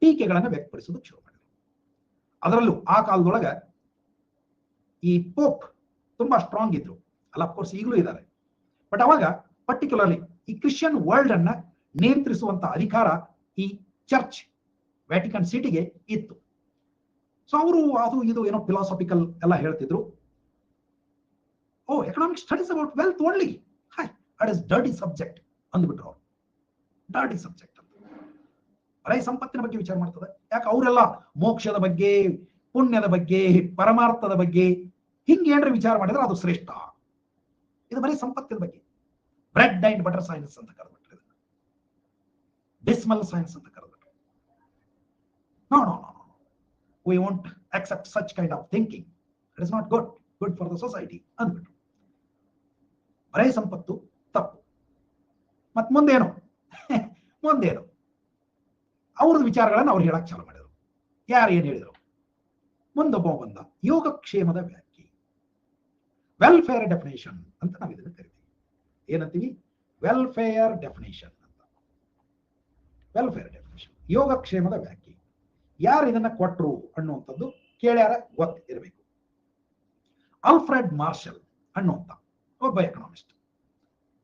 ಟೀಕೆಗಳನ್ನು ವ್ಯಕ್ತಪಡಿಸೋದಕ್ಕೆ ಶುರು ಮಾಡಿದರು. ಅದರಲ್ಲೂ ಆ ಕಾಲದೊಳಗ ಈ ಪೋಪ್ ತುಂಬಾ ಸ್ಟ್ರಾಂಗ್ ಇದ್ರು. ಅಲ್ಲ, ಅಫ್ಕೋರ್ಸ್ ಈಗಲೂ ಇದ್ದಾರೆ. ಬಟ್ ಅವಾಗ ಪರ್ಟಿಕ್ಯುಲರ್ಲಿ ಈ ಕ್ರಿಶ್ಚಿಯನ್ ವರ್ಲ್ಡ್ ಅನ್ನ ನಿಯಂತ್ರಿಸುವಂತ ಅಧಿಕಾರ ಈ ಚರ್ಚ್ ವ್ಯಾಟಿಕನ್ ಸಿಟಿಗೆ ಇತ್ತು. ಸೊ ಅವರು ಅದು ಇದು ಏನೋ ಫಿಲಾಸಫಿಕಲ್ ಎಲ್ಲ ಹೇಳ್ತಿದ್ರು. Oh, economic studies about wealth only, hi that is dirty subject ಅಂದ್ಬಿಟ್ರು ಅವರು. ಡರ್ಟಿ ಸಬ್ಜೆಕ್ಟ್ ಅಂತ ಬರೀ ಸಂಪತ್ತಿನ ಬಗ್ಗೆ ವಿಚಾರ ಮಾಡ್ತದೆ. ಯಾಕೆ ಅವರೆಲ್ಲ ಮೋಕ್ಷದ ಬಗ್ಗೆ, ಪುಣ್ಯದ ಬಗ್ಗೆ, ಪರಮಾರ್ಥದ ಬಗ್ಗೆ ಹಿಂಗೆ ಏನ್ರ ವಿಚಾರ ಮಾಡಿದ್ರೆ ಅದು ಶ್ರೇಷ್ಠ. ಇದು ಬರೀ ಸಂಪತ್ತಿನ ಬಗ್ಗೆ. ಬ್ರೆಡ್ ಅಂಡ್ ಬಟರ್ ಸೈನ್ಸ್ ಅಂತ ಕರೆದ್ಬಿಟ್ರೆ, ಡಿಸ್ಮಲ್ ಸೈನ್ಸ್ ಅಂತ ಕರೆದ್ಬಿಟ್ರೆ. No no no, we want accept such kind of thinking. It is not good for the society ಅಂದ್ಬಿಟ್ರು. ಬರೇ ಸಂಪತ್ತು ತಪ್ಪು. ಮತ್ ಮುಂದೇನು ಮುಂದೇನು ಅವ್ರದ್ದು ವಿಚಾರಗಳನ್ನು ಅವ್ರು ಹೇಳಕ್ ಚಾಲು ಮಾಡಿದ್ರು. ಯಾರು ಏನ್ ಹೇಳಿದ್ರು? ಮುಂದೊಬ್ಬ ಬಂದ, ಯೋಗಕ್ಷೇಮದ ವ್ಯಾಖ್ಯೆ, ವೆಲ್ಫೇರ್ ಡೆಫಿನೇಷನ್ ಅಂತ ನಾವು ಇದನ್ನು ಕರಿತೀವಿ. ಏನಂತೀವಿ? ವೆಲ್ಫೇರ್ ಡೆಫಿನೇಷನ್ ಅಂತ. ವೆಲ್ಫೇರ್ ಡೆಫಿನೇಷನ್, ಯೋಗಕ್ಷೇಮದ ವ್ಯಾಖ್ಯೆ. ಯಾರು ಇದನ್ನ ಕೊಟ್ರು ಅನ್ನುವಂಥದ್ದು ಕೇಳ್ಯಾರ ಗೊತ್ತಿರಬೇಕು. ಆಲ್ಫ್ರೆಡ್ ಮಾರ್ಷಲ್ ಅನ್ನುವಂಥ ಒಬ್ಬ ಎಕನಾಮಿಸ್ಟ್.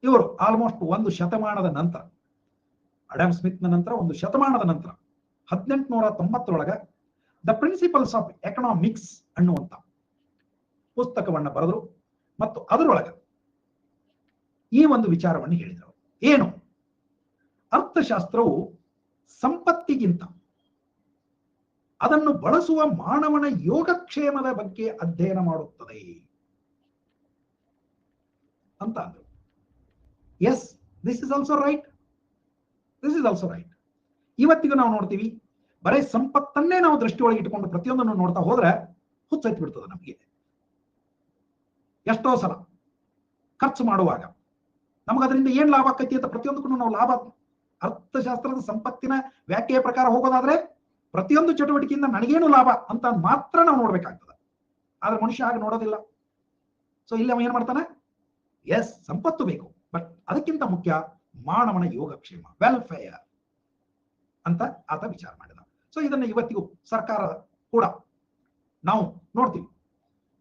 ಇವರು ಆಲ್ಮೋಸ್ಟ್ ಒಂದು ಶತಮಾನದ ನಂತರ, ಅಡಮ್ ಸ್ಮಿತ್ನ ನಂತರ ಒಂದು ಶತಮಾನದ ನಂತರ 1890 ದ ಪ್ರಿನ್ಸಿಪಲ್ಸ್ ಆಫ್ ಎಕನಾಮಿಕ್ಸ್ ಅನ್ನುವಂಥ ಪುಸ್ತಕವನ್ನು ಬರೆದ್ರು. ಮತ್ತು ಅದರೊಳಗ ಈ ಒಂದು ವಿಚಾರವನ್ನು ಹೇಳಿದರು. ಏನು? ಅರ್ಥಶಾಸ್ತ್ರವು ಸಂಪತ್ತಿಗಿಂತ ಅದನ್ನು ಬಳಸುವ ಮಾನವನ ಯೋಗಕ್ಷೇಮದ ಬಗ್ಗೆ ಅಧ್ಯಯನ ಮಾಡುತ್ತದೆ ಅಂತ ಅಂದ್ರು. Yes, this is also right. This is also right. ಇವತ್ತಿಗೂ ನಾವು ನೋಡ್ತೀವಿ, ಬರೀ ಸಂಪತ್ತನ್ನೇ ನಾವು ದೃಷ್ಟಿಯೊಳಗೆ ಇಟ್ಟುಕೊಂಡು ಪ್ರತಿಯೊಂದನ್ನು ನೋಡ್ತಾ ಹೋದ್ರೆ ಹುಚ್ಚೈತ್ ಬಿಡ್ತದೆ ನಮಗೆ. ಎಷ್ಟೋ ಸಲ ಖರ್ಚು ಮಾಡುವಾಗ ನಮಗೆ ಅದರಿಂದ ಏನ್ ಲಾಭ ಆಕೈತಿ ಅಂತ ಪ್ರತಿಯೊಂದಕ್ಕೂ ನಾವು ಲಾಭ, ಅರ್ಥಶಾಸ್ತ್ರದ ಸಂಪತ್ತಿನ ವ್ಯಾಖ್ಯೆಯ ಪ್ರಕಾರ ಹೋಗೋದಾದ್ರೆ ಪ್ರತಿಯೊಂದು ಚಟುವಟಿಕೆಯಿಂದ ನನಗೇನು ಲಾಭ ಅಂತ ಮಾತ್ರ ನಾವು ನೋಡ್ಬೇಕಾಗ್ತದೆ. ಆದ್ರೆ ಮನುಷ್ಯ ಆಗ ನೋಡೋದಿಲ್ಲ. ಸೊ ಇಲ್ಲಿ ಅವ ಏನ್ ಮಾಡ್ತಾನೆ? ಎಸ್, ಸಂಪತ್ತು ಬೇಕು, ಬಟ್ ಅದಕ್ಕಿಂತ ಮುಖ್ಯ ಮಾನವನ ಯೋಗಕ್ಷೇಮ, ವೆಲ್ಫೇರ್ ಅಂತ ಆತ ವಿಚಾರ ಮಾಡಿದ. ಸೊ ಇದನ್ನ ಇವತ್ತಿಗೂ ಸರ್ಕಾರ ಕೂಡ ನಾವು ನೋಡ್ತೀವಿ.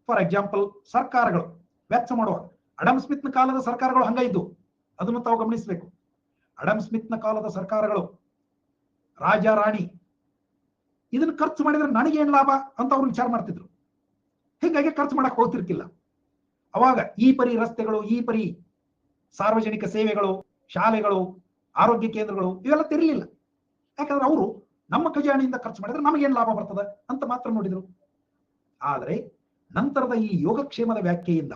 ಫಾರ್ ಎಕ್ಸಾಂಪಲ್, ಸರ್ಕಾರಗಳು ವೆಚ್ಚ ಮಾಡುವಾಗ, ಅಡಮ್ ಸ್ಮಿತ್ನ ಕಾಲದ ಸರ್ಕಾರಗಳು ಹಂಗ ಇದ್ದು, ಅದನ್ನು ತಾವು ಗಮನಿಸಬೇಕು. ಅಡಮ್ ಸ್ಮಿತ್ನ ಕಾಲದ ಸರ್ಕಾರಗಳು, ರಾಜ ರಾಣಿ ಇದನ್ನ ಖರ್ಚು ಮಾಡಿದ್ರೆ ನನಗೇನ್ ಲಾಭ ಅಂತ ಅವ್ರು ವಿಚಾರ ಮಾಡ್ತಿದ್ರು. ಹೀಗಾಗಿ ಖರ್ಚು ಮಾಡಕ್ ಹೋಗ್ತಿರ್ಕಿಲ್ಲ. ಅವಾಗ ಈ ಪರಿ ರಸ್ತೆಗಳು, ಈ ಪರಿ ಸಾರ್ವಜನಿಕ ಸೇವೆಗಳು, ಶಾಲೆಗಳು, ಆರೋಗ್ಯ ಕೇಂದ್ರಗಳು ಇವೆಲ್ಲ ತಿರ್ಲಿಲ್ಲ. ಯಾಕಂದ್ರೆ ಅವರು ನಮ್ಮ ಖಜಾನೆಯಿಂದ ಖರ್ಚು ಮಾಡಿದ್ರೆ ನಮಗೇನ್ ಲಾಭ ಬರ್ತದೆ ಅಂತ ಮಾತ್ರ ನೋಡಿದ್ರು. ಆದ್ರೆ ನಂತರದ ಈ ಯೋಗಕ್ಷೇಮದ ವ್ಯಾಖ್ಯೆಯಿಂದ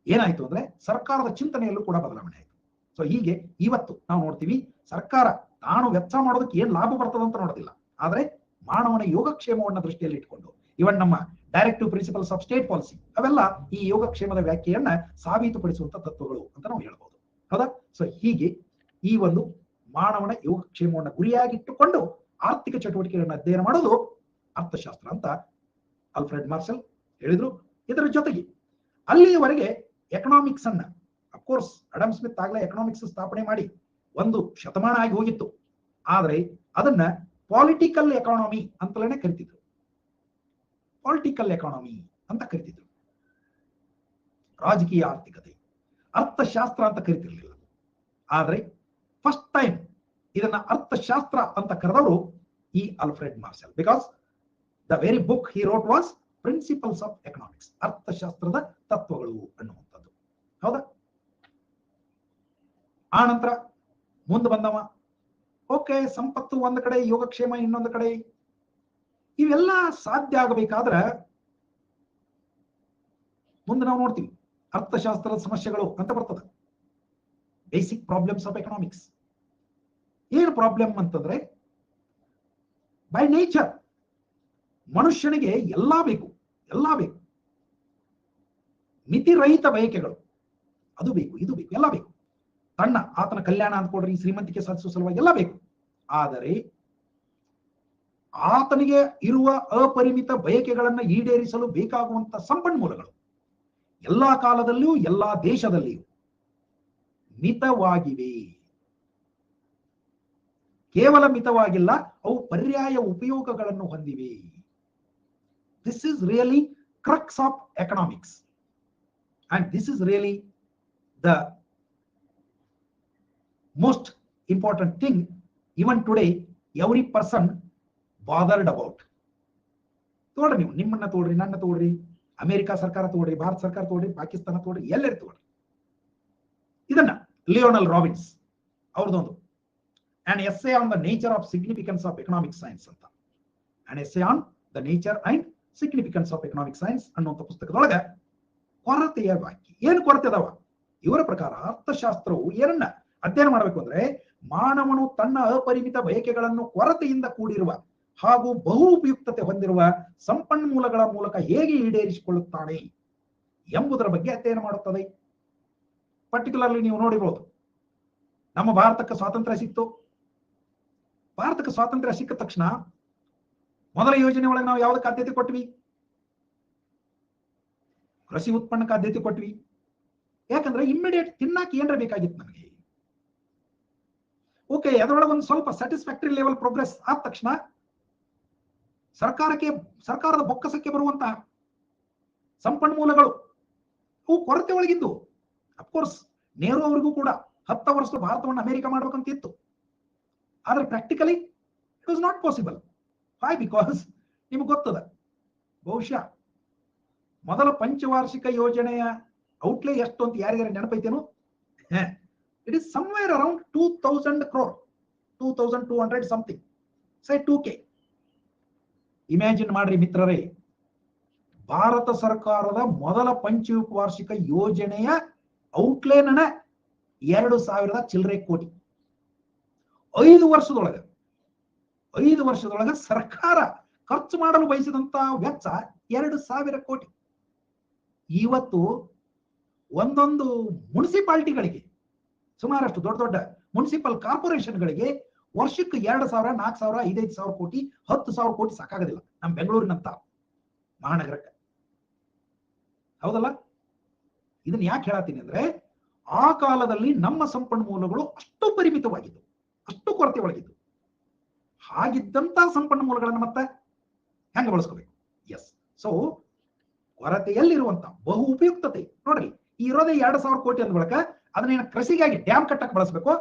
ಏನಾಯ್ತು ಅಂದ್ರೆ ಸರ್ಕಾರದ ಚಿಂತನೆಯಲ್ಲೂ ಕೂಡ ಬದಲಾವಣೆ ಆಯ್ತು. ಸೊ ಹೀಗೆ ಇವತ್ತು ನಾವು ನೋಡ್ತೀವಿ, ಸರ್ಕಾರ ತಾನು ವೆಚ್ಚ ಮಾಡೋದಕ್ಕೆ ಏನ್ ಲಾಭ ಬರ್ತದೆ ಅಂತ ನೋಡೋದಿಲ್ಲ, ಆದ್ರೆ ಮಾನವನ ಯೋಗಕ್ಷೇಮವನ್ನ ದೃಷ್ಟಿಯಲ್ಲಿ ಇಟ್ಕೊಂಡು ಇವನ್ ನಮ್ಮ directive principles of state policy ಅವೆಲ್ಲ ಈ ಯೋಗಕ್ಷೇಮದ ವ್ಯಾಖ್ಯೆಯನ್ನ ಸಾಬೀತುಪಡಿಸುವಂತ ತತ್ವಗಳು ಅಂತ ನಾವು ಹೇಳ್ಬೋದು. ಹೌದಾ? ಸೊ ಹೀಗೆ ಈ ಒಂದು ಮಾನವನ ಯೋಗಕ್ಷೇಮವನ್ನು ಗುರಿಯಾಗಿಟ್ಟುಕೊಂಡು ಆರ್ಥಿಕ ಚಟುವಟಿಕೆಗಳನ್ನು ಅಧ್ಯಯನ ಮಾಡೋದು ಅರ್ಥಶಾಸ್ತ್ರ ಅಂತ ಆಲ್ಫ್ರೆಡ್ ಮಾರ್ಷಲ್ ಹೇಳಿದ್ರು. ಇದರ ಜೊತೆಗೆ ಅಲ್ಲಿಯವರೆಗೆ ಎಕನಾಮಿಕ್ಸ್ ಅನ್ನ, ಅಫ್ಕೋರ್ಸ್ ಅಡಮ್ ಸ್ಮಿತ್ ಆಗ್ಲೇ ಎಕನಾಮಿಕ್ಸ್ ಸ್ಥಾಪನೆ ಮಾಡಿ ಒಂದು ಶತಮಾನ ಆಗಿ ಹೋಗಿತ್ತು, ಆದ್ರೆ ಅದನ್ನ ಪಾಲಿಟಿಕಲ್ ಎಕಾನಮಿ ಅಂತಲೇ ಕರಿತಿದ್ರು. ಪಾಲಿಟಿಕಲ್ ಎಕಾನಮಿ ಅಂತ ಕರಿತಿದ್ರು. ರಾಜಕೀಯ ಆರ್ಥಿಕತೆ, ಅರ್ಥಶಾಸ್ತ್ರ ಅಂತ ಕರಿತಿರ್ಲಿಲ್ಲ. ಆದ್ರೆ ಫಸ್ಟ್ ಟೈಮ್ ಇದನ್ನ ಅರ್ಥಶಾಸ್ತ್ರ ಅಂತ ಕರೆದವರು ಈ Alfred marshal. Because the very book he wrote was principles of economics, ಅರ್ಥಶಾಸ್ತ್ರದ ತತ್ವಗಳು ಅನ್ನುವಂಥದ್ದು. ಹೌದಾ? ಆ ನಂತರ ಮುಂದೆ ಬಂದವ, ಓಕೆ, ಸಂಪತ್ತು ಒಂದು ಕಡೆ, ಯೋಗಕ್ಷೇಮ ಇನ್ನೊಂದು ಕಡೆ. ಇವೆಲ್ಲ ಸಾಧ್ಯ ಆಗಬೇಕಾದ್ರೆ ಮುಂದೆ ನಾವು ನೋಡ್ತೀವಿ ಅರ್ಥಶಾಸ್ತ್ರದ ಸಮಸ್ಯೆಗಳು ಅಂತ ಬರ್ತದೆ. Basic problems of economics. ಏನು ಪ್ರಾಬ್ಲಮ್ ಅಂತಂದ್ರೆ, ಬೈ ನೇಚರ್ ಮನುಷ್ಯನಿಗೆ ಎಲ್ಲಾ ಬೇಕು, ಎಲ್ಲಾ ಬೇಕು. ಮಿತಿರಹಿತ ಬಯಕೆಗಳು, ಅದು ಬೇಕು, ಇದು ಬೇಕು, ಎಲ್ಲ ಬೇಕು. ತನ್ನ ಆತನ ಕಲ್ಯಾಣ ಅಂದ್ಕೊಡ್ರಿ, ಶ್ರೀಮಂತಿಕೆ ಸಾಧಿಸುವ ಸಲುವಾಗಿ ಎಲ್ಲ ಬೇಕು. ಆದರೆ ಆತನಿಗೆ ಇರುವ ಅಪರಿಮಿತ ಬಯಕೆಗಳನ್ನು ಈಡೇರಿಸಲು ಬೇಕಾಗುವಂತ ಸಂಪನ್ಮೂಲಗಳು ಎಲ್ಲಾ ಕಾಲದಲ್ಲಿಯೂ ಎಲ್ಲಾ ದೇಶದಲ್ಲಿಯೂ ಮಿತವಾಗಿವೆ. ಕೇವಲ ಮಿತವಾಗಿಲ್ಲ, ಅವು ಪರ್ಯಾಯ ಉಪಯೋಗಗಳನ್ನು ಹೊಂದಿವೆ. This is really crux of economics. And this is really the most important thing even today every person bothered about. ತೋಡ್ರಿ, ನೀವು ನಿಮ್ಮನ್ನ ತೋಡ್ರಿ, ನನ್ನ ತೋಡ್ರಿ, ಅಮೆರಿಕ ಸರ್ಕಾರ ತೋಡ್ರಿ, ಭಾರತ ಸರ್ಕಾರ ತೋಡ್ರಿ, ಪಾಕಿಸ್ತಾನ ತೋಡ್ರಿ, ಎಲ್ಲರೂ ತೋಡ್ರಿ. ಇದನ್ನ ಲಿಯೋನಲ್ ರಾಬಿನ್ಸ್ ಅವ್ರದೊಂದು an essay on the nature of significance of economic science ಅಂತ, an essay on the nature and significance of economic science ಅನ್ನುವಂಥ ಪುಸ್ತಕದೊಳಗ ಕೊರತೆಯ ವ್ಯಾಖ್ಯೆ, ಏನು ಕೊರತೆ ಅದಾವ ಇವರ ಪ್ರಕಾರ ಅರ್ಥಶಾಸ್ತ್ರವು ಏನನ್ನ ಅಧ್ಯಯನ ಮಾಡಬೇಕು ಅಂದ್ರೆ ಮಾನವನು ತನ್ನ ಅಪರಿಮಿತ ಬಯಕೆಗಳನ್ನು ಕೊರತೆಯಿಂದ ಕೂಡಿರುವ ಹಾಗೂ ಬಹು ಉಪಯುಕ್ತತೆ ಹೊಂದಿರುವ ಸಂಪನ್ಮೂಲಗಳ ಮೂಲಕ ಹೇಗೆ ಈಡೇರಿಸಿಕೊಳ್ಳುತ್ತಾನೆ ಎಂಬುದರ ಬಗ್ಗೆ ಅಧ್ಯಯನ ಮಾಡುತ್ತದೆ. ಪರ್ಟಿಕ್ಯುಲರ್ಲಿ ನೀವು ನೋಡಿಬಹುದು, ನಮ್ಮ ಭಾರತಕ್ಕೆ ಸ್ವಾತಂತ್ರ್ಯ ಸಿಕ್ತು. ಭಾರತಕ್ಕೆ ಸ್ವಾತಂತ್ರ್ಯ ಸಿಕ್ಕ ತಕ್ಷಣ ಮೊದಲ ಯೋಜನೆ ಒಳಗೆ ನಾವು ಯಾವ್ದಕ್ಕೆ ಆದ್ಯತೆ ಕೊಟ್ವಿ? ಕೃಷಿ ಉತ್ಪನ್ನಕ್ಕೆ ಆದ್ಯತೆ ಕೊಟ್ವಿ. ಯಾಕಂದ್ರೆ ಇಮ್ಮಿಡಿಯೇಟ್ ತಿನ್ನಾಕ ಏನ್ರ ಬೇಕಾಗಿತ್ತು ನಮಗೆ. ಓಕೆ, ಅದರೊಳಗೆ ಒಂದು ಸ್ವಲ್ಪ ಸ್ಯಾಟಿಸ್ಫ್ಯಾಕ್ಟರಿ ಲೆವೆಲ್ ಪ್ರೋಗ್ರೆಸ್ ಆದ ತಕ್ಷಣ ಸರ್ಕಾರದ ಬೊಕ್ಕಸಕ್ಕೆ ಬರುವಂತಹ ಸಂಪನ್ಮೂಲಗಳು ಅವು ಕೊರತೆ ಒಳಗಿದ್ದು. ಅಫ್ಕೋರ್ಸ್ ನೆಹರು ಅವರಿಗೂ ಕೂಡ 10 ವರ್ಷ ಭಾರತವನ್ನು ಅಮೆರಿಕ ಮಾಡ್ಬೇಕಂತಿತ್ತು. ಆದ್ರೆ practically it was not possible. Why? Because ನಿಮ್ಗೆ ಗೊತ್ತದ, ಬಹುಶಃ ಮೊದಲ ಪಂಚವಾರ್ಷಿಕ ಯೋಜನೆಯ ಔಟ್ಲೇ ಎಷ್ಟು ಅಂತ ಯಾರಿಗಾರ ನೆನಪೈತೇನು? It is somewhere around 2000 crore, 2200 something, say 2K. Imagine ಮಾಡ್ರಿ ಮಿತ್ರರೇ, ಭಾರತ ಸರ್ಕಾರದ ಮೊದಲ ಪಂಚವಾರ್ಷಿಕ ಯೋಜನೆಯ ಔಟ್ಲೇನ 2000 ಚಿಲ್ಲರೆ ಕೋಟಿ. 5 ವರ್ಷದೊಳಗೆ ಸರ್ಕಾರ ಖರ್ಚು ಮಾಡಲು ಬಯಸಿದಂತ ವೆಚ್ಚ 2000 ಕೋಟಿ. ಇವತ್ತು ಒಂದೊಂದು ಮುನ್ಸಿಪಾಲಿಟಿಗಳಿಗೆ, ಸುಮಾರಷ್ಟು ದೊಡ್ಡ ದೊಡ್ಡ ಮುನ್ಸಿಪಲ್ ಕಾರ್ಪೊರೇಷನ್ಗಳಿಗೆ ವರ್ಷಕ್ಕೆ 2000, 4000, 5000 ಕೋಟಿ, 10,000 ಕೋಟಿ ಸಾಕಾಗೋದಿಲ್ಲ ನಮ್ಮ ಬೆಂಗಳೂರಿನಂತ ಮಹಾನಗರಕ್ಕೆ. ಹೌದಲ್ಲ? ಇದನ್ನ ಯಾಕೆ ಹೇಳತ್ತೀನಿ ಅಂದ್ರೆ, ಆ ಕಾಲದಲ್ಲಿ ನಮ್ಮ ಸಂಪನ್ಮೂಲಗಳು ಅಷ್ಟು ಪರಿಮಿತವಾಗಿದ್ದು, ಅಷ್ಟು ಕೊರತೆ ಒಳಗಿದ್ದು. ಹಾಗಿದ್ದಂತ ಸಂಪನ್ಮೂಲಗಳನ್ನು ಮತ್ತೆ ಹೆಂಗ ಬಳಸ್ಕೋಬೇಕು? ಎಸ್, ಸೊ ಕೊರತೆಯಲ್ಲಿರುವಂತ ಬಹು ಉಪಯುಕ್ತತೆ ನೋಡ್ರಿ, ಇರೋದೇ 2000 ಕೋಟಿ ಅಂದ ಬಳಿಕ ಅದನ್ನ ಕೃಷಿಗಾಗಿ ಡ್ಯಾಮ್ ಕಟ್ಟಕ್ಕೆ ಬಳಸಬೇಕು,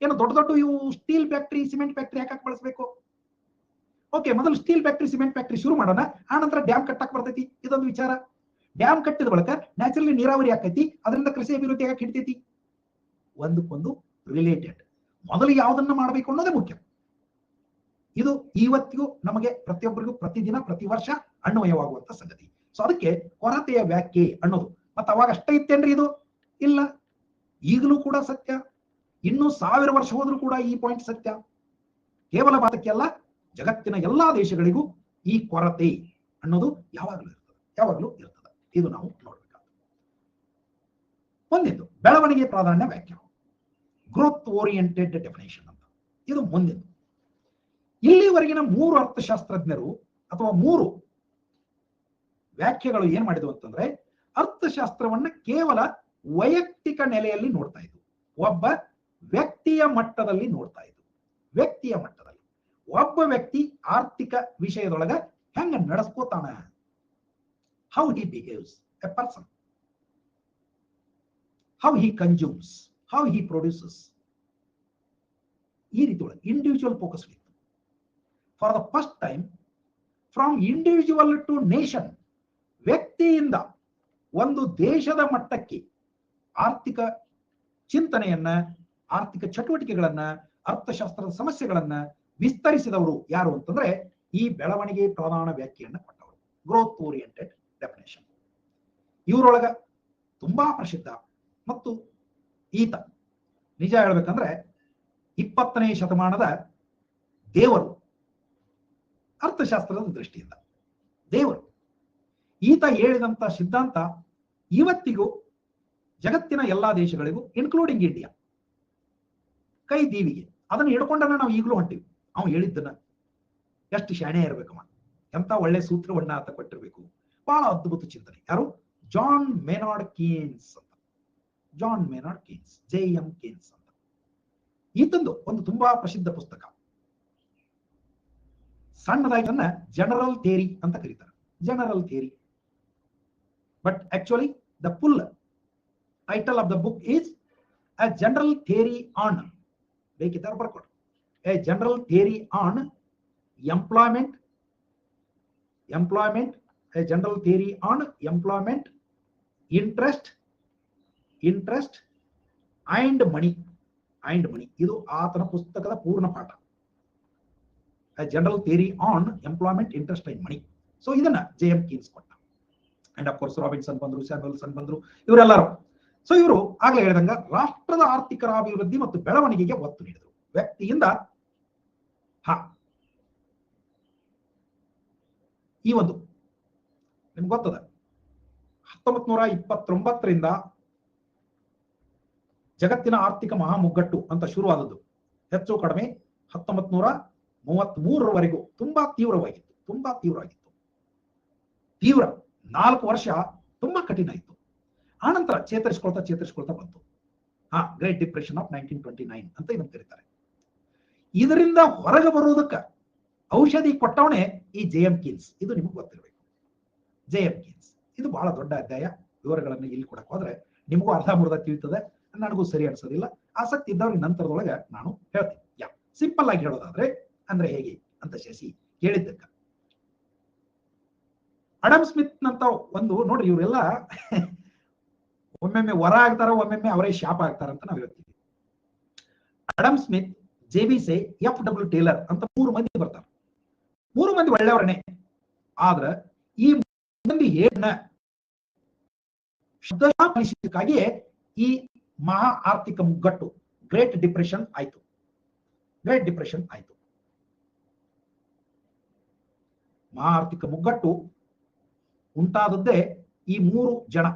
ಏನು ದೊಡ್ಡ ದೊಡ್ಡ ಇವು ಸ್ಟೀಲ್ ಫ್ಯಾಕ್ಟ್ರಿ, ಸಿಮೆಂಟ್ ಫ್ಯಾಕ್ಟ್ರಿ ಹಾಕಕ್ಕೆ ಬಳಸಬೇಕು. ಓಕೆ, ಮೊದಲು ಸ್ಟೀಲ್ ಫ್ಯಾಕ್ಟ್ರಿ, ಸಿಮೆಂಟ್ ಫ್ಯಾಕ್ಟ್ರಿ ಶುರು ಮಾಡೋಣ, ಆ ನಂತರ ಡ್ಯಾಮ್ ಕಟ್ಟಕ್ಕೆ ಬರ್ತೈತಿ. ಇದೊಂದು ವಿಚಾರ. ಡ್ಯಾಮ್ ಕಟ್ಟಿದ ಬಳಿಕ ನ್ಯಾಚುರಲಿ ನೀರಾವರಿ ಆಕೈತಿ, ಅದರಿಂದ ಕೃಷಿ ಅಭಿವೃದ್ಧಿ ಆಗಕ್ಕೆ ಹಿಡಿತೈತಿ. ಒಂದಕ್ಕೊಂದು ರಿಲೇಟೆಡ್. ಮೊದಲು ಯಾವುದನ್ನ ಮಾಡಬೇಕು ಅನ್ನೋದೇ ಮುಖ್ಯ. ಇದು ಇವತ್ತಿಗೂ ನಮಗೆ ಪ್ರತಿಯೊಬ್ಬರಿಗೂ ಪ್ರತಿದಿನ, ಪ್ರತಿ ವರ್ಷ ಅನ್ವಯವಾಗುವಂತ ಸಂಗತಿ. ಸೊ ಅದಕ್ಕೆ ಕೊರತೆಯ ವ್ಯಾಖ್ಯೆ ಅನ್ನೋದು. ಮತ್ತೆ ಅವಾಗ ಅಷ್ಟೇ ಇತ್ತೇನ್ರಿ ಇದು? ಇಲ್ಲ, ಈಗಲೂ ಕೂಡ ಸತ್ಯ. ಇನ್ನೂ 1000 ವರ್ಷ ಹೋದ್ರೂ ಕೂಡ ಈ ಪಾಯಿಂಟ್ ಸತ್ಯ. ಕೇವಲ ಭಾರತಕ್ಕೆ ಅಲ್ಲ, ಜಗತ್ತಿನ ಎಲ್ಲಾ ದೇಶಗಳಿಗೂ ಈ ಕೊರತೆ ಅನ್ನೋದು ಯಾವಾಗಲೂ ಇರ್ತದೆ. ಇದು ನಾವು ನೋಡ್ಬೇಕಾಗ್ತದೆ. ಮುಂದಿದ್ದು ಬೆಳವಣಿಗೆ ಪ್ರಾಧಾನ್ಯ ವ್ಯಾಖ್ಯೆ, ಗ್ರೋತ್ ಓರಿಯೆಂಟೆಡ್ ಡೆಫಿನೇಷನ್ ಅಂತ. ಇದು ಮುಂದಿದ್ದು. ಇಲ್ಲಿವರೆಗಿನ 3 ಅರ್ಥಶಾಸ್ತ್ರಜ್ಞರು ಅಥವಾ 3 ವ್ಯಾಖ್ಯೆಗಳು ಏನ್ ಮಾಡಿದ್ವು ಅಂತಂದ್ರೆ, ಅರ್ಥಶಾಸ್ತ್ರವನ್ನ ಕೇವಲ ವೈಯಕ್ತಿಕ ನೆಲೆಯಲ್ಲಿ ನೋಡ್ತಾ ಇದ್ವು. ಒಬ್ಬ ವ್ಯಕ್ತಿಯ ಮಟ್ಟದಲ್ಲಿ ನೋಡ್ತಾ ಇದ್ವು. ವ್ಯಕ್ತಿಯ ಮಟ್ಟದಲ್ಲಿ ಒಬ್ಬ ವ್ಯಕ್ತಿ ಆರ್ಥಿಕ ವಿಷಯದೊಳಗ ಹೆಂಗ ನಡೆಸ್ಕೋತಾನ, how he behaves a person, how he consumes, how he produces. ಈ ರೀತಿ ಒಳಗೆ ಇಂಡಿವಿಜುವಲ್ ಫೋಕಸ್ ಇತ್ತು. For the first time from individual to nation, ವ್ಯಕ್ತಿಯಿಂದ ಒಂದು ದೇಶದ ಮಟ್ಟಕ್ಕೆ ಆರ್ಥಿಕ ಚಿಂತನೆಯನ್ನ, ಆರ್ಥಿಕ ಚಟುವಟಿಕೆಗಳನ್ನ, ಅರ್ಥಶಾಸ್ತ್ರದ ಸಮಸ್ಯೆಗಳನ್ನ ವಿಸ್ತರಿಸಿದವರು ಯಾರು ಅಂತಂದ್ರೆ ಈ ಬೆಳವಣಿಗೆ ಪ್ರಧಾನ ವ್ಯಾಖ್ಯೆಯನ್ನ ಕೊಟ್ಟವರು, ಗ್ರೋತ್ ಓರಿಯೆಂಟೆಡ್ ಡೆಫಿನೇಷನ್. ಇವರೊಳಗ ತುಂಬಾ ಪ್ರಸಿದ್ಧ ಮತ್ತು ಈತ ನಿಜ ಹೇಳ್ಬೇಕಂದ್ರೆ 20ನೇ ಶತಮಾನದ ದೇವರು, ಅರ್ಥಶಾಸ್ತ್ರದ ದೃಷ್ಟಿಯಿಂದ ದೇವರು. ಈತ ಹೇಳಿದಂತ ಸಿದ್ಧಾಂತ ಇವತ್ತಿಗೂ ಜಗತ್ತಿನ ಎಲ್ಲಾ ದೇಶಗಳಿಗೂ ಇನ್ಕ್ಲೂಡಿಂಗ್ ಇಂಡಿಯಾ ಕೈ ದೀವಿಗೆ. ಅದನ್ನು ಹಿಡ್ಕೊಂಡನ್ನ ನಾವು ಈಗಲೂ ಹೊಂಟಿವಿ. ಅವ್ನು ಹೇಳಿದ್ದನ್ನ ಎಷ್ಟು ಶಾಣೆ ಇರ್ಬೇಕಮ್ಮ, ಎಂತ ಒಳ್ಳೆ ಸೂತ್ರವನ್ನ ಆತ ಕೊಟ್ಟಿರ್ಬೇಕು. ಬಹಳ ಅದ್ಭುತ ಚಿಂತನೆ. ಯಾರು? ಜಾನ್ ಮೇನಾರ್ಡ್ ಕೀನ್ಸ್ ಅಂತ. John Maynard Keynes, JM Keynes ಅಂತ. ಈತಂದು ಒಂದು ತುಂಬಾ ಪ್ರಸಿದ್ಧ ಪುಸ್ತಕ. ಸಣ್ಣದಾಗಿ ಜನರಲ್ ಥಿಯರಿ ಅಂತ ಕರೀತಾರೆ. General theory, but actually the full title of the book is a general theory on, ಬೇಕಿದ್ದಾರೆ ಬರ್ಕೊಡ್ರಿ, a general theory on employment, a general theory on employment, interest and money, ಇದು ಆತನ ಪುಸ್ತಕದ ಪೂರ್ಣ ಪಾಠ. General theory on employment, interest and money. So ಇದನ್ನ JM Keynes ಕೊಟ್ಟ. And of course Robinson ಬಂದ್ರು, ಸ್ಯಾಮ್ಯುಯಲ್ಸನ್ ಬಂದ್ರು, ಇವರೆಲ್ಲರೂ. ಸೊ ಇವರು ಆಗ್ಲೇ ಹೇಳಿದಂಗ ರಾಷ್ಟ್ರದ ಆರ್ಥಿಕ ಅಭಿವೃದ್ಧಿ ಮತ್ತು ಬೆಳವಣಿಗೆಗೆ ಒತ್ತು ನೀಡಿದರು. ವ್ಯಕ್ತಿಯಿಂದ ಈ ಒಂದು ನಿಮ್ಗೆ ಗೊತ್ತದ 1929ರಿಂದ ಜಗತ್ತಿನ ಆರ್ಥಿಕ ಮಹಾಮುಗ್ಗಟ್ಟು ಅಂತ ಶುರುವಾದದ್ದು ಹೆಚ್ಚು ಕಡಿಮೆ 1933ರವರೆಗೂ ತುಂಬಾ ತೀವ್ರವಾಗಿತ್ತು. ತೀವ್ರ 4 ವರ್ಷ ತುಂಬಾ ಕಠಿಣ ಇತ್ತು. ಆನಂತರ ಚೇತರಿಸ್ಕೊಳ್ತಾ ಬಂತು. ಗ್ರೇಟ್ ಡಿಪ್ರೆಷನ್ ಆಫ್ 1929 ಅಂತ ಇದನ್ನು ಕರೀತಾರೆ. ಇದರಿಂದ ಹೊರಗೆ ಬರುವುದಕ್ಕೆ ಔಷಧಿ ಕೊಟ್ಟವನೇ ಈ JM ಕೀನ್ಸ್. ಇದು ನಿಮಗೆ ಗೊತ್ತಿರಬೇಕು. JM ಕೀನ್ಸ್ ಇದು ಬಹಳ ದೊಡ್ಡ ಅಧ್ಯಾಯ. ವಿವರಗಳನ್ನು ಇಲ್ಲಿ ಕೊಡಕ್ ಹೋದ್ರೆ ನಿಮಗೂ ಅರ್ಧ ಮುರ್ಧ ತಿಳಿತದೆ, ನನಗೂ ಸರಿ ಅನ್ಸೋದಿಲ್ಲ. ಆಸಕ್ತಿ ಇದ್ದವ್ರಿಗೆ ನಂತರದೊಳಗೆ ನಾನು ಹೇಳ್ತೀನಿ. ಸಿಂಪಲ್ ಆಗಿ ಹೇಳೋದಾದ್ರೆ ಅಂದ್ರೆ ಹೇಗೆ ಅಂತ ಶಶಿ ಕೇಳಿದ್ದಕ್ಕ, ಅಡಮ್ ಸ್ಮಿತ್ ಅಂತ ಒಂದು ನೋಡ್ರಿ, ಇವರೆಲ್ಲ ಒಮ್ಮೊಮ್ಮೆ ವರ ಆಗ್ತಾರ, ಒಮ್ಮೊಮ್ಮೆ ಅವರೇ ಶಾಪ ಆಗ್ತಾರ ಅಂತ ನಾವು ಹೇಳ್ತೀವಿ. ಅಡಮ್ ಸ್ಮಿತ್, JB ಸೇ, FW ಟೇಲರ್ ಅಂತ 3 ಮಂದಿ ಬರ್ತಾರೆ. 3 ಮಂದಿ ಒಳ್ಳೆಯವರೇ. ಆದ್ರೆ ಈ ಮಂದಿ ಏನ ಶಬ್ದಕ್ಕಾಗಿಯೇ ಈ ಮಹಾ ಆರ್ಥಿಕ ಮುಗ್ಗಟ್ಟು ಗ್ರೇಟ್ ಡಿಪ್ರೆಷನ್ ಆಯ್ತು. ಮಹಾ ಆರ್ಥಿಕ ಮುಗ್ಗಟ್ಟು ಉಂಟಾದದ್ದೇ ಈ 3 ಜನ.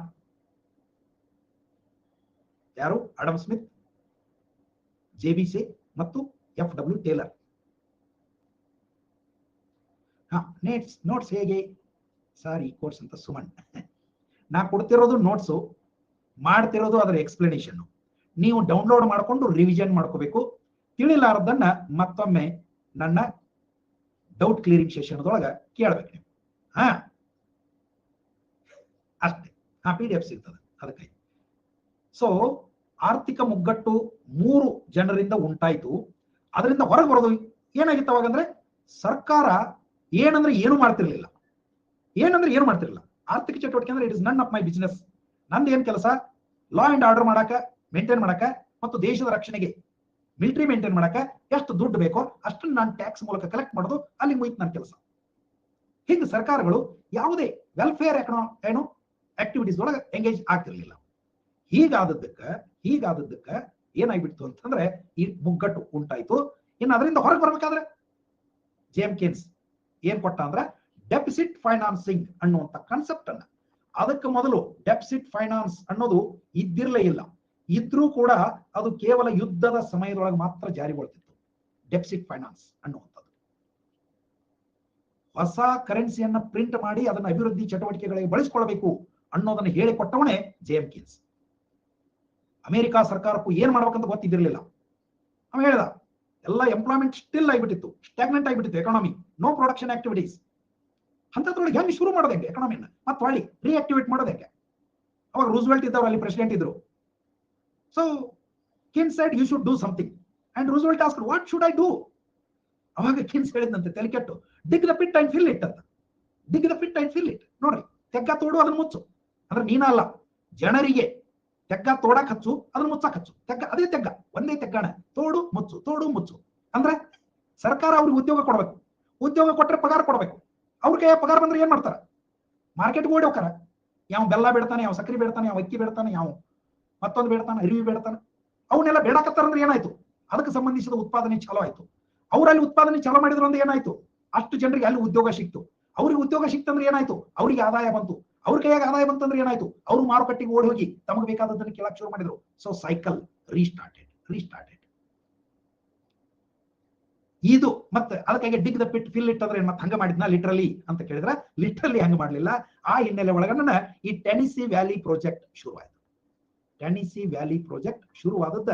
ಯಾರು? ಅಡಮ್ ಸ್ಮಿತ್, JB ಸೇ ಮತ್ತು FW ಟೇಲರ್. ನೋಟ್ಸ್ ಹೇಗೆ ಸರ್ ಈ ಕೋರ್ಸ್ ಅಂತ ಸುಮನ್, ನಾ ಕೊಡ್ತಿರೋದು ನೋಟ್ಸು, ಮಾಡ್ತಿರೋದು ಅದರ ಎಕ್ಸ್ಪ್ಲನೇಷನ್. ನೀವು ಡೌನ್ಲೋಡ್ ಮಾಡ್ಕೊಂಡು ರಿವಿಷನ್ ಮಾಡ್ಕೋಬೇಕು. ತಿಳಿಲಾರದನ್ನ ಮತ್ತೊಮ್ಮೆ ನನ್ನ ಡೌಟ್ ಕ್ಲಿಯರಿಂಗ್ ಸೆಷನ್ ಒಳಗೆ ಕೇಳಬೇಕು ನೀವು. ಅಷ್ಟೇ. PDF ಸಿಗ್ತದೆ ಅದಕ್ಕೆ. ಸೊ ಆರ್ಥಿಕ ಮುಗ್ಗಟ್ಟು 3 ಜನರಿಂದ ಉಂಟಾಯ್ತು. ಅದರಿಂದ ಹೊರಗೆ ಬರೋದು ಏನಾಗಿತ್ತು ಅವಾಗಂದ್ರೆ, ಸರ್ಕಾರ ಏನಂದ್ರೆ ಏನು ಮಾಡ್ತಿರ್ಲಿಲ್ಲ. ಆರ್ಥಿಕ ಚಟುವಟಿಕೆ ಅಂದ್ರೆ it is none of my business. ನಂದು ಏನ್ ಕೆಲಸ? ಲಾ ಅಂಡ್ ಆರ್ಡರ್ ಮಾಡಕ, ಮೇಂಟೈನ್ ಮಾಡಕ, ಮತ್ತು ದೇಶದ ರಕ್ಷಣೆಗೆ ಮಿಲಿಟರಿ ಮೇಂಟೈನ್ ಮಾಡಕ ಎಷ್ಟು ದುಡ್ಡು ಬೇಕೋ ಅಷ್ಟನ್ನು ನಾನು ಟ್ಯಾಕ್ಸ್ ಮೂಲಕ ಕಲೆಕ್ಟ್ ಮಾಡೋದು, ಅಲ್ಲಿ ಮುಗಿತು ನನ್ನ ಕೆಲಸ. ಹೀಗೆ ಸರ್ಕಾರಗಳು ಯಾವುದೇ ವೆಲ್ಫೇರ್ ಏನು ಆಕ್ಟಿವಿಟೀಸ್ ಒಳಗೆ ಎಂಗೇಜ್ ಆಗ್ತಿರ್ಲಿಲ್ಲ. ಹೀಗಾದದ್ದಕ್ಕ ಏನಾಗ್ಬಿಡ್ತು ಅಂತಂದ್ರೆ ಈ ಮುಗ್ಗಟ್ಟು ಉಂಟಾಯ್ತು. ಇನ್ನು ಅದರಿಂದ ಹೊರಗೆ ಬರ್ಬೇಕಾದ್ರೆ JM ಕೀನ್ಸ್ ಏನ್ ಕೊಟ್ಟ ಅಂದ್ರೆ ಡೆಫಿಸಿಟ್ ಫೈನಾನ್ಸಿಂಗ್ ಅನ್ನುವಂತ ಕಾನ್ಸೆಪ್ಟ್ ಅನ್ನ. ಅದಕ್ಕೆ ಮೊದಲು ಡೆಫಿಸಿಟ್ ಫೈನಾನ್ಸ್ ಅನ್ನೋದು ಇದ್ದಿರಲೇ ಇಲ್ಲ. ಇದ್ರೂ ಕೂಡ ಅದು ಕೇವಲ ಯುದ್ಧದ ಸಮಯದೊಳಗೆ ಮಾತ್ರ ಜಾರಿಗೊಳ್ತಿತ್ತು. ಡೆಫಿಸಿಟ್ ಫೈನಾನ್ಸ್ ಅನ್ನುವಂಥದ್ದು ಹೊಸ ಕರೆನ್ಸಿಯನ್ನ ಪ್ರಿಂಟ್ ಮಾಡಿ ಅದನ್ನ ಅಭಿವೃದ್ಧಿ ಚಟುವಟಿಕೆಗಳಿಗೆ ಬಳಸಿಕೊಳ್ಳಬೇಕು ಅನ್ನೋದನ್ನ ಹೇಳಿಕೊಟ್ಟವನೇ JM ಕೀನ್ಸ್. ಅಮೆರಿಕಾ ಸರ್ಕಾರಕ್ಕೂ ಏನ್ ಮಾಡ್ಬೇಕಂತ ಗೊತ್ತಿದ್ದಿರಲಿಲ್ಲ. ಅವ ಹೇಳ್ದ ಎಲ್ಲ ಎಂಪ್ಲಾಯ್ಮೆಂಟ್ ಸ್ಟಿಲ್ ಆಗಿಬಿಟ್ಟಿತ್ತು, ಸ್ಟಾಗ್ನೆಂಟ್ ಆಗಿಬಿಟ್ಟಿತ್ತು ಎಕಾನಮಿ, ನೋ ಪ್ರೊಡಕ್ಷನ್ ಆಕ್ಟಿವಿಟೀಸ್. ಅಂತದ್ರೊಳಗೆ ಹೆಂಗೆ ಶುರು ಮಾಡೋದು ಹೆಂಗೆ ಎಕಾನಮಿನ ಮತ್ತೆ ಹೊಳ್ಳಿ ರಿಯಾಕ್ಟಿವೇಟ್ ಮಾಡೋದು ಹೆಂಗೆ? ಅವಾಗ ರೂಸ್ವೆಲ್ಟ್ ಇದ್ದವ್ರು ಅಲ್ಲಿ ಪ್ರೆಸಿಡೆಂಟ್ ಇದ್ರು. So Keynes said you should do something and Roosevelt asked what should I do? ಅವಾಗ ಕೀನ್ಸ್ ಹೇಳಿದಂತೆ ತಲೆ ಕೆಟ್ಟು, dig the pit and fill it ಅಂತ. ನೋಡ್ರಿ, ತೆಗ್ಗ ತೋಡು ಅದನ್ನ ಮುಚ್ಚು. ಅಂದ್ರೆ ನೀನಲ್ಲ, ಜನರಿಗೆ ತೆಗ್ಗ ತೋಡಕ್ ಹಚ್ಚು, ಅದನ್ನ ಮುಚ್ಚಕ್ ಹಚ್ಚು. ಅದೇ ತೆಗ್ಗ, ಒಂದೇ ತೆಗ್ಗಾಣ, ತೋಡು ಮುಚ್ಚು. ಅಂದ್ರೆ ಸರ್ಕಾರ ಅವ್ರಿಗೆ ಉದ್ಯೋಗ ಕೊಡ್ಬೇಕು. ಉದ್ಯೋಗ ಕೊಟ್ರೆ ಪಗಾರ ಕೊಡ್ಬೇಕು. ಅವ್ರ ಕೈ ಪಗಾರ ಬಂದ್ರೆ ಏನ್ ಮಾಡ್ತಾರ? ಮಾರ್ಕೆಟ್ಗೆ ಓಡಿ ಹೋಗ್ತಾರ. ಯಾವ ಬೆಲ್ಲ ಬೇಡ್ತಾನೆ, ಯಾವ ಸಕ್ಕರೆ ಬೇಡ್ತಾನೆ, ಯಾವ ಅಕ್ಕಿ ಬೇಡ್ತಾನೆ, ಯಾವ ಮತ್ತೊಂದು ಬೇಡ್ತಾನೆ, ಅರಿವಿ ಬೇಡ್ತಾನೆ. ಅವನ್ನೆಲ್ಲ ಬೇಡಾಕತ್ತಾರ ಅಂದ್ರೆ ಏನಾಯ್ತು? ಅದಕ್ಕೆ ಸಂಬಂಧಿಸಿದ ಉತ್ಪಾದನೆ ಚಾಲೂ ಆಯ್ತು. ಅವರಲ್ಲಿ ಉತ್ಪಾದನೆ ಚಾಲೂ ಮಾಡಿದ್ರು ಅಂದ್ರೆ ಏನಾಯ್ತು? ಅಷ್ಟು ಜನರಿಗೆ ಅಲ್ಲಿ ಉದ್ಯೋಗ ಸಿಕ್ತು. ಅವ್ರಿಗೆ ಉದ್ಯೋಗ ಸಿಕ್ತಂದ್ರೆ ಏನಾಯ್ತು? ಅವ್ರಿಗೆ ಆದಾಯ ಬಂತು. ಅವ್ರ ಕೈಯಾಗ ಆದಾಯ ಬಂತಂದ್ರೆ ಏನಾಯ್ತು? ಅವರು ಮಾರುಕಟ್ಟೆಗೆ ಓಡಿ ಹೋಗಿ ತಮಗೆ ಬೇಕಾದದ್ದನ್ನು ಕೇಳಕ್ ಶುರು ಮಾಡಿದ್ರು. So cycle restarted. ಇದು ಮತ್ತೆ ಅದಕ್ಕಾಗಿ dig the pit fill it ಅಂದ್ರೆ ಮತ್ತೆ ಹಂಗ ಮಾಡಿದ್ನ ಲಿಟ್ರಲಿ ಅಂತ ಕೇಳಿದ್ರೆ ಲಿಟ್ರಲಿ ಹಂಗ ಮಾಡ್ಲಿಲ್ಲ. ಆ ಹಿನ್ನೆಲೆ ಒಳಗನ್ನ ಈ ಟೆನಿಸಿ ವ್ಯಾಲಿ ಪ್ರಾಜೆಕ್ಟ್ ಶುರುವಾಯಿತು. ಶುರುವಾದದ್ದ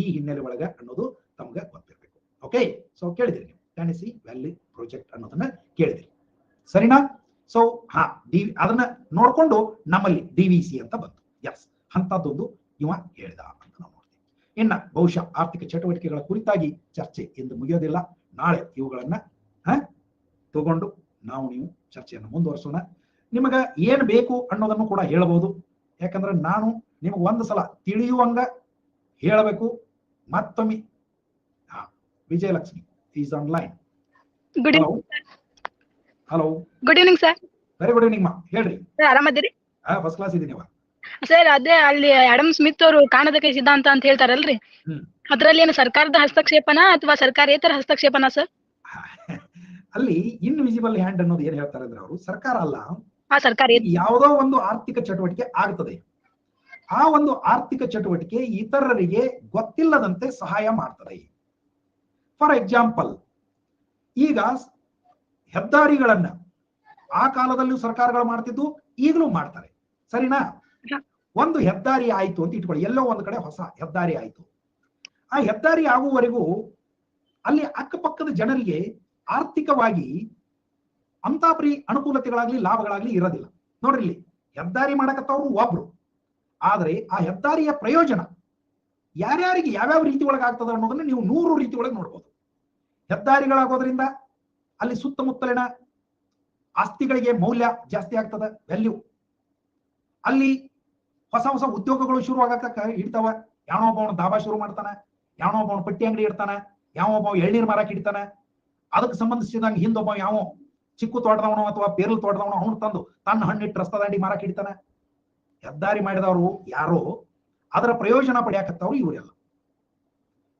ಈ ಹಿನ್ನೆಲೆ ಒಳಗ ಅನ್ನೋದು ತಮ್ಗೆ ಗೊತ್ತಿರ್ಬೇಕು. ಓಕೆ, ಸೊ ಕೇಳಿದಿರಿ ನೀವು ಟೆನಿಸಿ ವ್ಯಾಲಿ ಪ್ರಾಜೆಕ್ಟ್ ಅನ್ನೋದನ್ನ ಕೇಳಿದಿರಿ, ಸರಿನಾ? ಸೊ ಅದನ್ನ ನೋಡ್ಕೊಂಡು ನಮ್ಮಲ್ಲಿ DVC ಅಂತ ಬಂತು. ಎಸ್, ಅಂತದ್ದೊಂದು ಇವ ಹೇಳಿದ ಅಂತ ನಾವು ನೋಡ್ತೀವಿ. ಇನ್ನ ಬಹುಶಃ ಆರ್ಥಿಕ ಚಟುವಟಿಕೆಗಳ ಕುರಿತಾಗಿ ಚರ್ಚೆ ಎಂದು ಮುಗಿಯೋದಿಲ್ಲ. ನಾಳೆ ಇವುಗಳನ್ನ ತಗೊಂಡು ನೀವು ಚರ್ಚೆಯನ್ನು ಮುಂದುವರಿಸೋಣ. ನಿಮಗ ಏನ್ ಬೇಕು ಅನ್ನೋದನ್ನು ಕೂಡ ಹೇಳಬಹುದು. ಯಾಕಂದ್ರೆ ನಾನು ನಿಮಗೆ ಒಂದು ಸಲ ತಿಳಿಯುವಂಗ ಹೇಳಬೇಕು. ಮತ್ತೊಮ್ಮೆ Vijayalakshmi is online. Hello, good evening sir. Very good evening ಮಾ, ಹೇಳ್ರಿ. ಆರಾಮದಿರಿ? ಫಸ್ಟ್ ಕ್ಲಾಸ್ ಇದೀನಿ ಸರ್. ಅದೇ ಅಲ್ಲಿ ಆಡಮ್ ಸ್ಮಿತ್ ಅವರು ಕಾಣದ ಕೈ ಸಿದ್ಧಾಂತ ಅಂತ ಹೇಳ್ತಾರಲ್ರಿ, ಅದ್ರಲ್ಲಿ ಏನು ಸರ್ಕಾರದ ಹಸ್ತಕ್ಷೇಪನ ಅಥವಾ ಸರ್ಕಾರೇತರ ಹಸ್ತಕ್ಷೇಪನ ಸರ್? ಅಲ್ಲಿ ಇನ್ವಿಸಿಬಲ್ ಹ್ಯಾಂಡ್ ಅನ್ನೋದು ಏನ್ ಹೇಳ್ತಾರೆ ಅಂದ್ರೆ, ಅವರು ಸರ್ಕಾರ ಅಲ್ಲ, ಸರ್ಕಾರ ಯಾವುದೋ ಒಂದು ಆರ್ಥಿಕ ಚಟುವಟಿಕೆ ಆಗ್ತದೆ, ಆ ಒಂದು ಆರ್ಥಿಕ ಚಟುವಟಿಕೆ ಇತರರಿಗೆ ಗೊತ್ತಿಲ್ಲದಂತೆ ಸಹಾಯ ಮಾಡ್ತದೆ. ಫಾರ್ ಎಕ್ಸಾಂಪಲ್, ಈಗ ಹೆದ್ದಾರಿಗಳನ್ನ ಆ ಕಾಲದಲ್ಲೂ ಸರ್ಕಾರಗಳು ಮಾಡ್ತಿದ್ದು, ಈಗಲೂ ಮಾಡ್ತಾರೆ, ಸರಿನಾ? ಒಂದು ಹೆದ್ದಾರಿ ಆಯ್ತು ಅಂತ ಇಟ್ಕೊಳ್ಳಿ, ಎಲ್ಲೋ ಒಂದು ಕಡೆ ಹೊಸ ಹೆದ್ದಾರಿ ಆಯ್ತು. ಆ ಹೆದ್ದಾರಿ ಆಗುವವರೆಗೂ ಅಲ್ಲಿ ಅಕ್ಕಪಕ್ಕದ ಜನರಿಗೆ ಆರ್ಥಿಕವಾಗಿ ಅಂತಾಪರಿ ಅನುಕೂಲತೆಗಳಾಗ್ಲಿ ಲಾಭಗಳಾಗ್ಲಿ ಇರೋದಿಲ್ಲ. ನೋಡ್ರಿ, ಇಲ್ಲಿ ಹೆದ್ದಾರಿ ಮಾಡಕತ್ತವ್ರು ಒಬ್ರು, ಆದ್ರೆ ಆ ಹೆದ್ದಾರಿಯ ಪ್ರಯೋಜನ ಯಾರ್ಯಾರಿಗೆ ಯಾವ್ಯಾವ ರೀತಿ ಒಳಗಾಗ್ತದ ಅನ್ನೋದನ್ನ ನೀವು 100 ರೀತಿ ಒಳಗೆ ನೋಡ್ಬೋದು. ಹೆದ್ದಾರಿಗಳಾಗೋದ್ರಿಂದ ಅಲ್ಲಿ ಸುತ್ತಮುತ್ತಲಿನ ಆಸ್ತಿಗಳಿಗೆ ಮೌಲ್ಯ ಜಾಸ್ತಿ ಆಗ್ತದ, ವ್ಯಾಲ್ಯೂ. ಅಲ್ಲಿ ಹೊಸ ಹೊಸ ಉದ್ಯೋಗಗಳು ಶುರು ಆಗಕ್ಕ ಇಡ್ತಾವ. ಯಾವನೊಬ್ಬವನು ಧಾಬಾ ಶುರು ಮಾಡ್ತಾನ, ಯಾವನೊಬ್ಬವನು ಪಟ್ಟಿ ಅಂಗಡಿ ಇಡ್ತಾನ, ಯಾವೊಬ್ಬ ಎಳ್ನೀರ್ ಮಾರಕ್ ಇಡ್ತಾನ. ಅದಕ್ಕೆ ಸಂಬಂಧಿಸಿದಂಗೆ ಹಿಂದೊಬ್ಬ ಯಾವ ಚಿಕ್ಕು ತೋಟದವನು ಅಥವಾ ಪೇರಲ್ ತೋಟದವನು ಅವನು ತಂದು ತನ್ನ ಹಣ್ಣಿಟ್ಟು ರಸ್ತಾ ದಾಂಡಿ ಮಾರಕ್ ಇಡ್ತಾನ. ಹೆದ್ದಾರಿ ಮಾಡಿದವರು ಯಾರೋ, ಅದರ ಪ್ರಯೋಜನ ಪಡೆಯಕತ್ತವ್ರು ಇವರೆಲ್ಲ.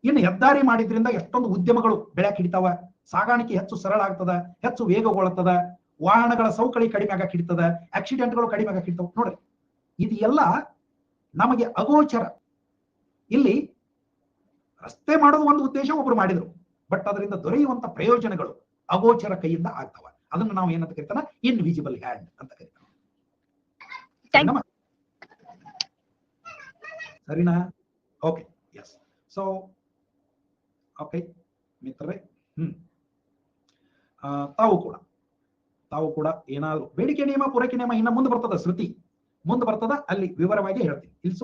ಇನ್ನು ಹೆದ್ದಾರಿ ಮಾಡಿದ್ರಿಂದ ಎಷ್ಟೊಂದು ಉದ್ಯಮಗಳು ಬೆಳೆಯಕ್ ಹಿಡಿತಾವ, ಸಾಗಾಣಿಕೆ ಹೆಚ್ಚು ಸರಳ ಆಗ್ತದ, ಹೆಚ್ಚು ವೇಗಗೊಳ್ಳುತ್ತದ, ವಾಹನಗಳ ಸೌಕಳಿ ಕಡಿಮೆ ಆಗಕ್ ಹಿಡಿತದ, ಆಕ್ಸಿಡೆಂಟ್ಗಳು ಕಡಿಮೆ ಆಗಕ್ ಹಿಡಿತಾವ. ನೋಡ್ರಿ, ಇದು ಎಲ್ಲ ನಮಗೆ ಅಗೋಚರ. ಇಲ್ಲಿ ರಸ್ತೆ ಮಾಡೋದು ಒಂದು ಉದ್ದೇಶ ಒಬ್ರು ಮಾಡಿದ್ರು, ಬಟ್ ಅದರಿಂದ ದೊರೆಯುವಂತ ಪ್ರಯೋಜನಗಳು ಅಗೋಚರ ಕೈಯಿಂದ ಆಗ್ತಾವ. ಅದನ್ನು ನಾವು ಏನಂತ ಕರಿತಾನ, ಇನ್ವಿಸಿಬಲ್ ಹ್ಯಾಂಡ್ ಅಂತ ಕರಿತಾವ. ಸರಿನಾ? Okay, S. ಸೊ ಓಕೆ ಮಿತ್ರರೇ, ತಾವು ಕೂಡ ಏನಾದ್ರು ಬೇಡಿಕೆ ನಿಯಮ ಪೂರೈಕೆ ನಿಯಮ ಇನ್ನ ಮುಂದೆ ಬರ್ತದ, ಶ್ರುತಿ ಮುಂದೆ ಬರ್ತದ, ಅಲ್ಲಿ ವಿವರವಾಗಿ ಹೇಳ್ತೀನಿ. ಇಲ್ಲಿ